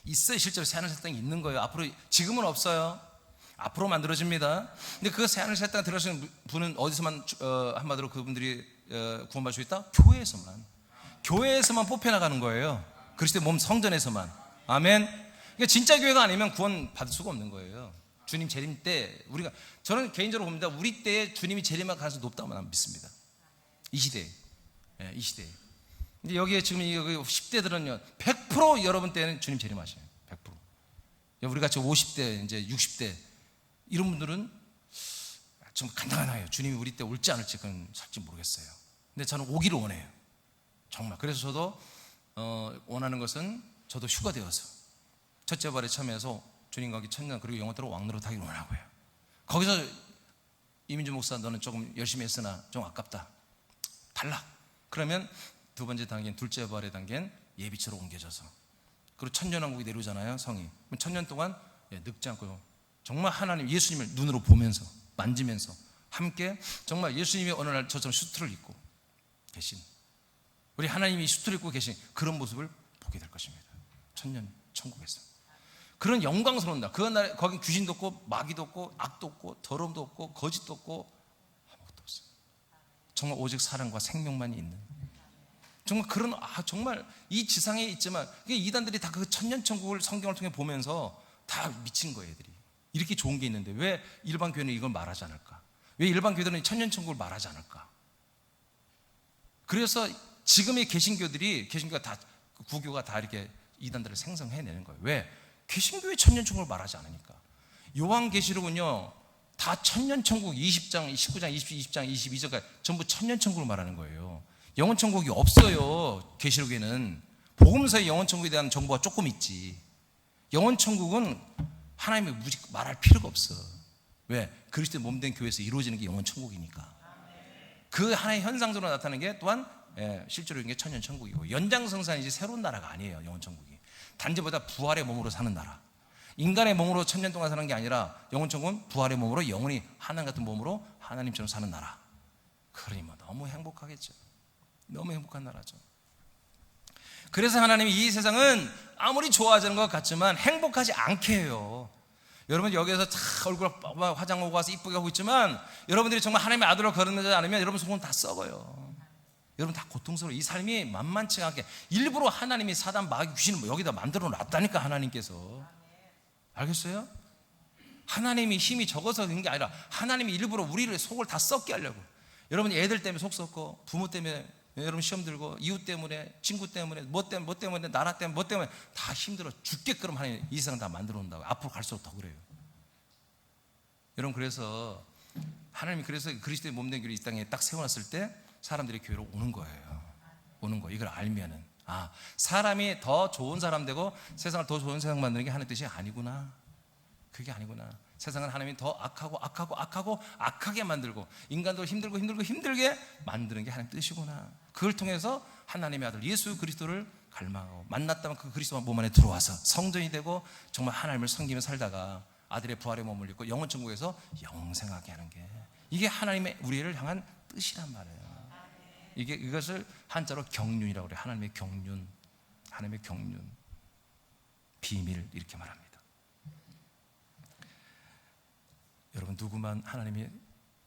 있어요. 실제로 새 하늘 새 땅이 있는 거예요. 앞으로, 지금은 없어요. 앞으로 만들어집니다. 근데 그 새 하늘 새 땅 들어가시는 분은 어디서만 한마디로 그분들이 구원받을 수 있다? 교회에서만 뽑혀나가는 거예요. 그리스도의 몸 성전에서만. 아멘. 그러니까 진짜 교회가 아니면 구원 받을 수가 없는 거예요. 주님 재림 때 저는 개인적으로 봅니다. 우리 때에 주님이 재림할 가능성이 높다고 믿습니다. 이 시대에. 이 시대에. 근데 여기에 지금 10대들은요 100% 여러분 때는 주님 재림하셔요. 100%. 우리 같이 50대 이제 60대 이런 분들은 좀 간당간당해요. 주님이 우리 때 올지 않을지 그건 살지 모르겠어요. 근데 저는 오기를 원해요. 정말. 그래서 저도 원하는 것은 저도 휴가 되어서 첫째 발에 참여해서 주님과 함께 천년 그리고 영원토록 왕노릇 하기를 원하고요. 거기서 이민주 목사 너는 조금 열심히 했으나 좀 아깝다. 탈락. 그러면 두 번째 단계는 둘째 발의 단계는 예비치로 옮겨져서 그리고 천년왕국이 내려오잖아요. 성이. 그럼 천년 동안 늙지 않고 정말 하나님 예수님을 눈으로 보면서 만지면서 함께 정말 예수님이 어느 날 저처럼 수트를 입고 계신 우리 하나님이 수트를 입고 계신 그런 모습을 보게 될 것입니다. 천년 천국에서. 그런 영광스러운 날. 그 날 거긴 귀신도 없고 마귀도 없고 악도 없고 더러움도 없고 거짓도 없고 아무것도 없어요. 정말 오직 사랑과 생명만이 있는 정말 그런 정말 이 지상에 있지만 이단들이 다 그 천년천국을 성경을 통해 보면서 다 미친 거예요. 애들이 이렇게 좋은 게 있는데 왜 일반 교회는 이걸 말하지 않을까? 왜 일반 교회들은 천년천국을 말하지 않을까? 그래서 지금의 개신교가 다 구교가 다 이렇게 이단들을 생성해내는 거예요. 왜? 개신교의 천년천국을 말하지 않으니까. 요한계시록은요 다 천년천국 20장, 19장, 20장, 22장까지 전부 천년천국을 말하는 거예요. 영원천국이 없어요. 계시록에는 복음서에 영원천국에 대한 정보가 조금 있지. 영원천국은 하나님의 무직 말할 필요가 없어. 왜? 그리스도의 몸된 교회에서 이루어지는 게 영원천국이니까. 그 하나의 현상적으로 나타나는 게 또한 실제로 이게 천년천국이고 연장성산이지 새로운 나라가 아니에요. 영원천국이 단지보다 부활의 몸으로 사는 나라. 인간의 몸으로 천년 동안 사는 게 아니라 영원천국은 부활의 몸으로 영원히 하나님 같은 몸으로 하나님처럼 사는 나라. 그러니 너무 행복하겠죠. 너무 행복한 나라죠. 그래서 하나님이 이 세상은 아무리 좋아하자는 것 같지만 행복하지 않게 해요. 여러분 여기에서 얼굴 화장하고 와서 이쁘게 하고 있지만 여러분들이 정말 하나님의 아들로 거듭나지 않으면 여러분 속은 다 썩어요. 여러분 다 고통스러워요. 이 삶이 만만치 않게 일부러 하나님이 사단 마귀 귀신을 여기다 만들어 놨다니까. 하나님께서 알겠어요? 하나님이 힘이 적어서 그런 게 아니라 하나님이 일부러 우리를 속을 다 썩게 하려고. 여러분이 애들 때문에 속 썩고 부모 때문에 여러분 시험 들고 이웃 때문에 친구 때문에 뭐 때문에 나라 때문에 뭐 때문에 다 힘들어 죽게끔 하나님 이 세상 다 만들어 온다고. 앞으로 갈수록 더 그래요. 여러분 그래서 하나님이 그래서 그리스도의 몸된 교회를 이 땅에 딱 세워놨을 때 사람들이 교회로 오는 거예요. 오는 거. 이걸 알면은 사람이 더 좋은 사람 되고 세상을 더 좋은 세상 만드는 게 하나님의 뜻이 아니구나. 그게 아니구나. 세상은 하나님이 더 악하게 만들고 인간도 힘들게 만드는 게 하나님의 뜻이구나. 그걸 통해서 하나님의 아들 예수 그리스도를 갈망하고 만났다면 그 그리스도가 몸 안에 들어와서 성전이 되고 정말 하나님을 섬기며 살다가 아들의 부활의 몸을 입고 영원천국에서 영생하게 하는 게 이게 하나님의 우리를 향한 뜻이란 말이에요. 이것을 한자로 경륜이라고 그래요. 하나님의 경륜, 하나님의 경륜, 비밀 이렇게 말합니다. 여러분 누구만 하나님이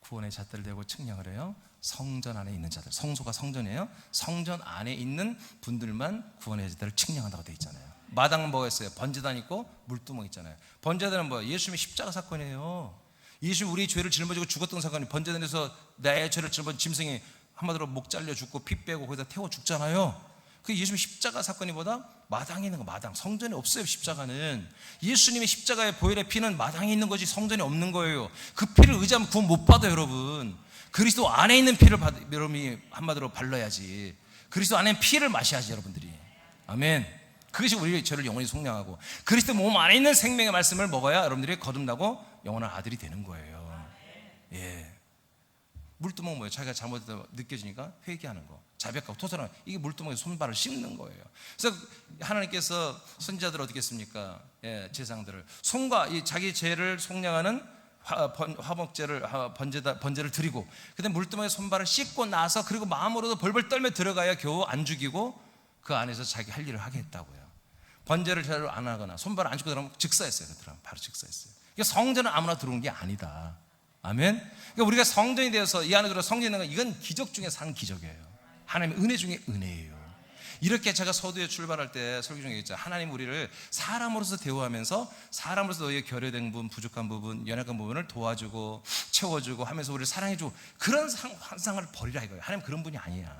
구원의 잣대를 대고 측량을 해요? 성전 안에 있는 자들. 성소가 성전이에요. 성전 안에 있는 분들만 구원의 잣대를 측량한다고 되어 있잖아요. 마당은 뭐가 있어요? 번제단 있고 물두멍 있잖아요. 번제단은 뭐예요? 예수님의 십자가 사건이에요. 예수님 우리 죄를 짊어지고 죽었던 사건이 번제단에서 내 죄를 짊어진 짐승이 한마디로 목 잘려 죽고 피 빼고 거기다 태워 죽잖아요. 그 예수님 십자가 사건이보다 마당에 있는 거, 마당. 성전에 없어요, 십자가는. 예수님의 십자가의 보혈의 피는 마당에 있는 거지 성전에 없는 거예요. 그 피를 의지하면 구원 못 받아요, 여러분. 그리스도 안에 있는 피를 여러분이 한마디로 발라야지. 그리스도 안에 피를 마셔야지, 여러분들이. 아멘. 그것이 우리 저를 영원히 속량하고, 그리스도 몸 안에 있는 생명의 말씀을 먹어야 여러분들이 거듭나고 영원한 아들이 되는 거예요. 예. 물두멍 뭐예요? 자기가 잘못해서 느껴지니까 회개하는 거, 자백하고 토설하는 거. 이게 물두멍에 손발을 씹는 거예요. 그래서 하나님께서 선지자들 어떻게 했습니까? 예, 제사장들을 손과 이 자기 죄를 속량하는 화목제를 번제를 드리고, 그다음에 물두멍에 손발을 씻고 나서, 그리고 마음으로도 벌벌 떨며 들어가야 겨우 안 죽이고 그 안에서 자기 할 일을 하게 했다고요. 번제를 잘 안 하거나 손발을 안 씻고 들어가면 즉사했어요. 바로 즉사했어요. 그러니까 성전은 아무나 들어오는 게 아니다. 아멘. 그러니까 우리가 성전이 되어서 이 안에 들어 성전이 있는 건, 이건 기적 중에 산 기적이에요. 하나님의 은혜 중에 은혜예요. 이렇게 제가 서두에 출발할 때 설교 중에 있죠. 하나님 우리를 사람으로서 대우하면서 사람으로서 너희의 결여된 부분, 부족한 부분, 연약한 부분을 도와주고 채워주고 하면서 우리를 사랑해주고, 그런 환상을 버리라 이거예요. 하나님 그런 분이 아니야.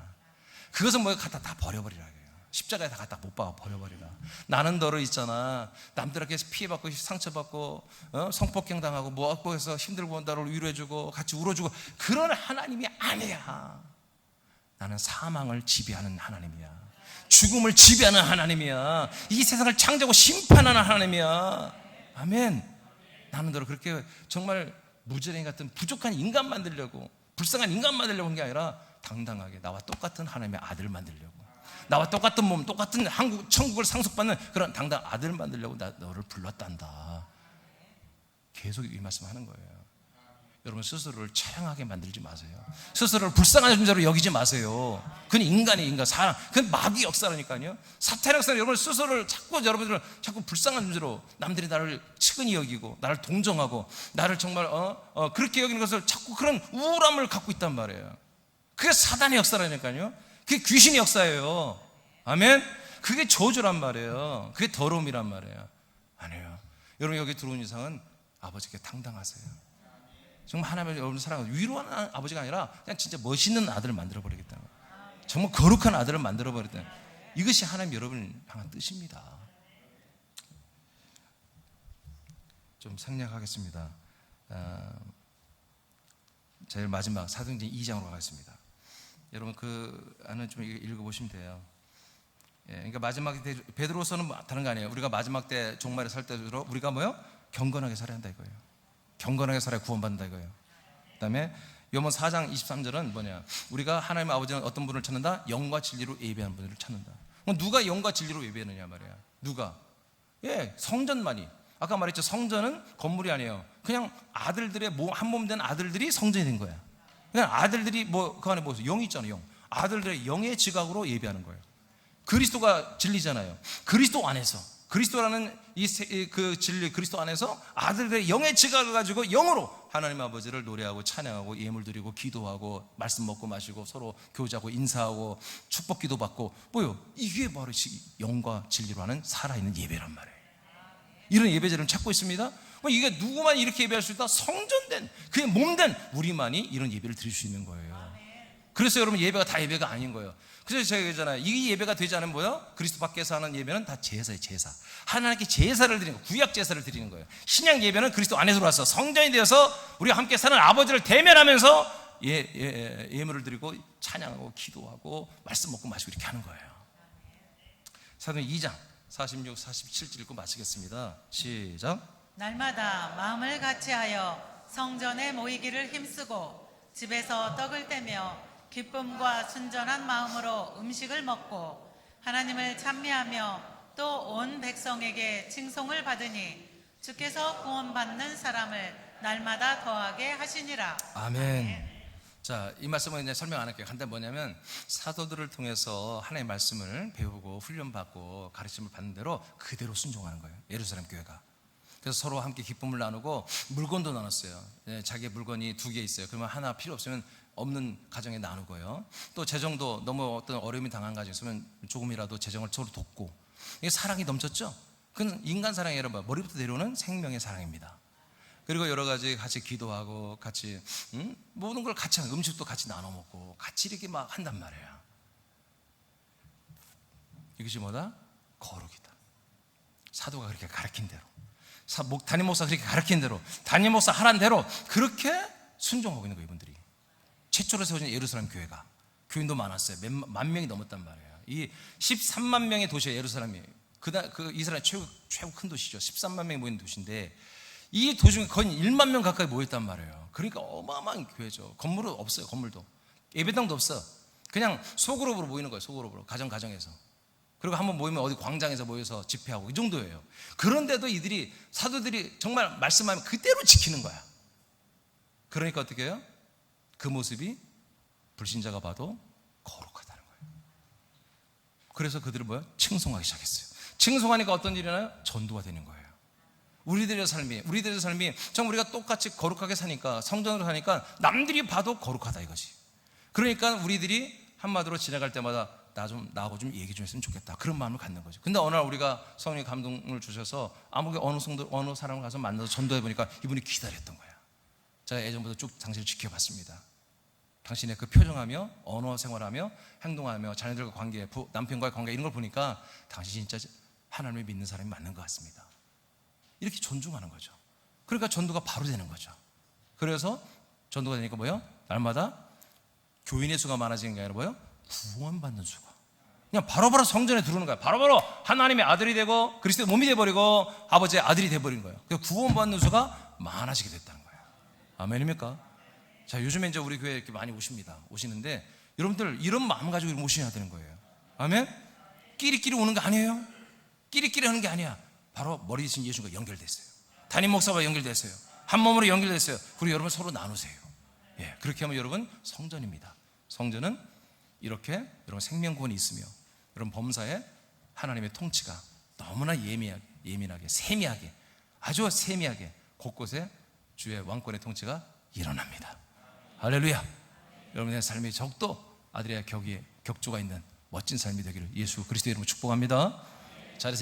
그것은 뭐 갖다 다 버려버리라 이거예요. 십자가에 다 갖다 못 박아 버려버리라. 나는 너를 있잖아, 남들에게 피해받고 상처받고 성폭행 당하고 뭐하고 해서 힘들고 나를 위로해주고 같이 울어주고, 그런 하나님이 아니야. 나는 사망을 지배하는 하나님이야. 죽음을 지배하는 하나님이야. 이 세상을 창조하고 심판하는 하나님이야. 아멘. 나는 너를 그렇게 정말 무지랭이 같은 부족한 인간 만들려고, 불쌍한 인간 만들려고 한 게 아니라 당당하게 나와 똑같은 하나님의 아들 만들려고, 나와 똑같은 몸, 똑같은 천국을 상속받는 그런 당당 아들 만들려고 너를 불렀단다. 계속 이 말씀하는 거예요. 여러분 스스로를 처량하게 만들지 마세요. 스스로를 불쌍한 존재로 여기지 마세요. 그건 인간이 인간, 사람, 그건 마귀 역사라니까요. 사탄의 역사는 여러분 스스로를 여러분들을 자꾸 불쌍한 존재로, 남들이 나를 측은히 여기고 나를 동정하고 나를 정말 그렇게 여기는 것을 자꾸 그런 우울함을 갖고 있단 말이에요. 그게 사단의 역사라니까요. 그게 귀신의 역사예요. 아멘. 그게 저주란 말이에요. 그게 더러움이란 말이에요. 아니에요. 여러분 여기 들어온 이상은 아버지께 당당하세요. 정말 하나님을 여러분 사랑하고 위로하는 아버지가 아니라 그냥 진짜 멋있는 아들을 만들어 버리겠다. 정말 거룩한 아들을 만들어 버리겠다. 이것이 하나님 여러분을 향한 뜻입니다. 좀 생략하겠습니다. 제일 마지막 사도행전 2장으로 가겠습니다. 여러분 그 안은 좀 읽어보시면 돼요. 예, 그러니까 마지막 때 베드로서는 다른 거 아니에요. 우리가 마지막 때 종말에 살 때로 우리가 뭐요? 경건하게 살아야 한다 이거예요. 경건하게 살아야 구원받는다 이거예요. 그 다음에 요번 4장 23절은 뭐냐? 우리가 하나님 아버지는 어떤 분을 찾는다? 영과 진리로 예배하는 분을 찾는다. 누가 영과 진리로 예배하느냐 말이야. 누가? 예, 성전만이. 아까 말했죠. 성전은 건물이 아니에요. 그냥 아들들의 한 몸 된 아들들이 성전이 된 거야. 그냥 아들들이 그 안에 뭐 영이 있잖아요. 영. 아들들의 영의 지각으로 예배하는 거예요. 그리스도가 진리잖아요. 그리스도 안에서, 그리스도라는 그 진리, 그리스도 안에서 아들들의 영의 지각을 가지고 영으로 하나님 아버지를 노래하고 찬양하고 예물 드리고 기도하고 말씀 먹고 마시고 서로 교제하고 인사하고 축복 기도 받고 뭐요? 이게 바로 영과 진리로 하는 살아있는 예배란 말이에요. 이런 예배제를 찾고 있습니다. 이게 누구만 이렇게 예배할 수 있다? 성전된, 그의 몸된 우리만이 이런 예배를 드릴 수 있는 거예요. 그래서 여러분 예배가 다 예배가 아닌 거예요. 그래서 제가 얘기했잖아요. 이 예배가 되지 않으면 뭐예요? 그리스도 밖에서 하는 예배는 다 제사예요. 제사. 하나님께 제사를 드리는 거예요. 구약 제사를 드리는 거예요. 신약 예배는 그리스도 안에 들어와서 성전이 되어서 우리가 함께 사는 아버지를 대면하면서 예물을 드리고 찬양하고 기도하고 말씀 먹고 마시고 이렇게 하는 거예요. 사도행 2장 46, 47절 읽고 마치겠습니다. 시작. 날마다 마음을 같이하여 성전에 모이기를 힘쓰고 집에서 떡을 떼며 기쁨과 순전한 마음으로 음식을 먹고 하나님을 찬미하며 또 온 백성에게 칭송을 받으니 주께서 구원받는 사람을 날마다 더하게 하시니라. 아멘. 자, 이 말씀은 이제 설명 안 할게요. 간단히 뭐냐면 사도들을 통해서 하나님의 말씀을 배우고 훈련받고 가르침을 받는 대로 그대로 순종하는 거예요. 예루살렘 교회가. 그래서 서로 함께 기쁨을 나누고 물건도 나눴어요. 자기의 물건이 2개 있어요. 그러면 하나 필요 없으면 없는 가정에 나누고요. 또 재정도 너무 어떤 어려움이 당한 가정 있으면 조금이라도 재정을 서로 돕고. 이게 사랑이 넘쳤죠. 그건 인간 사랑이 아니라 머리부터 내려오는 생명의 사랑입니다. 그리고 여러 가지 같이 기도하고 같이 모든 걸 같이 하는, 음식도 같이 나눠 먹고 같이 이렇게 막 한단 말이에요. 이것이 뭐다? 거룩이다. 사도가 그렇게 가르친 대로, 담임 목사가 그렇게 가르친 대로, 담임 목사 하라는 대로 그렇게 순종하고 있는 거예요. 이분들이 최초로 세워진 예루살렘 교회가, 교인도 많았어요. 만 명이 넘었단 말이에요. 이 13만 명의 도시예요. 예루살렘이 그 이스라엘 최고 큰 도시죠. 13만 명이 모이는 도시인데 이 도중에 거의 1만 명 가까이 모였단 말이에요. 그러니까 어마어마한 교회죠. 건물은 없어요. 건물도 예배당도 없어. 그냥 소그룹으로 모이는 거예요. 소그룹으로 가정에서. 그리고 한번 모이면 어디 광장에서 모여서 집회하고 이 정도예요. 그런데도 이들이, 사도들이 정말 말씀하면 그대로 지키는 거야. 그러니까 어떻게 해요? 그 모습이 불신자가 봐도 거룩하다는 거예요. 그래서 그들을 뭐야? 칭송하기 시작했어요. 칭송하니까 어떤 일이 나요? 전도가 되는 거예요. 우리들의 삶이 정말 우리가 똑같이 거룩하게 사니까, 성전으로 사니까 남들이 봐도 거룩하다 이거지. 그러니까 우리들이 한마디로 지나갈 때마다 나하고 좀 얘기 좀 했으면 좋겠다, 그런 마음을 갖는 거죠. 근데 어느 날 우리가 성령의 감동을 주셔서 어느 사람을 가서 만나서 전도해 보니까 이분이 기다렸던 거야. 제가 예전부터 쭉 당신을 지켜봤습니다. 당신의 그 표정하며 언어 생활하며 행동하며 자녀들과 관계, 남편과의 관계, 이런 걸 보니까 당신이 진짜 하나님을 믿는 사람이 맞는 것 같습니다. 이렇게 존중하는 거죠. 그러니까 전도가 바로 되는 거죠. 그래서 전도가 되니까 뭐예요? 날마다 교인의 수가 많아지는 게 아니라 뭐예요? 구원받는 수가. 그냥 바로바로 성전에 들어오는 거야. 바로바로 하나님의 아들이 되고 그리스도의 몸이 돼버리고 아버지의 아들이 돼버린 거예요. 그래서 구원받는 수가 많아지게 됐다는 거예요. 아멘입니까? 자, 요즘에 이제 우리 교회에 이렇게 많이 오시는데 여러분들 이런 마음 가지고 오셔야 되는 거예요. 아멘? 끼리끼리 오는 거 아니에요. 끼리끼리 하는 게 아니야. 바로 머리 대신 예수님과 연결됐어요. 담임 목사와 연결됐어요. 한 몸으로 연결됐어요. 그리고 여러분 서로 나누세요. 예, 그렇게 하면 여러분 성전입니다. 성전은 이렇게 여러분 생명구원이 있으며 여러분 범사에 하나님의 통치가 너무나 예민하게 세미하게, 아주 세미하게 곳곳에 주의 왕권의 통치가 일어납니다. 할렐루야. 여러분의 삶이 적도 아들의 격조가 있는 멋진 삶이 되기를 예수 그리스도의 이름으로 축복합니다.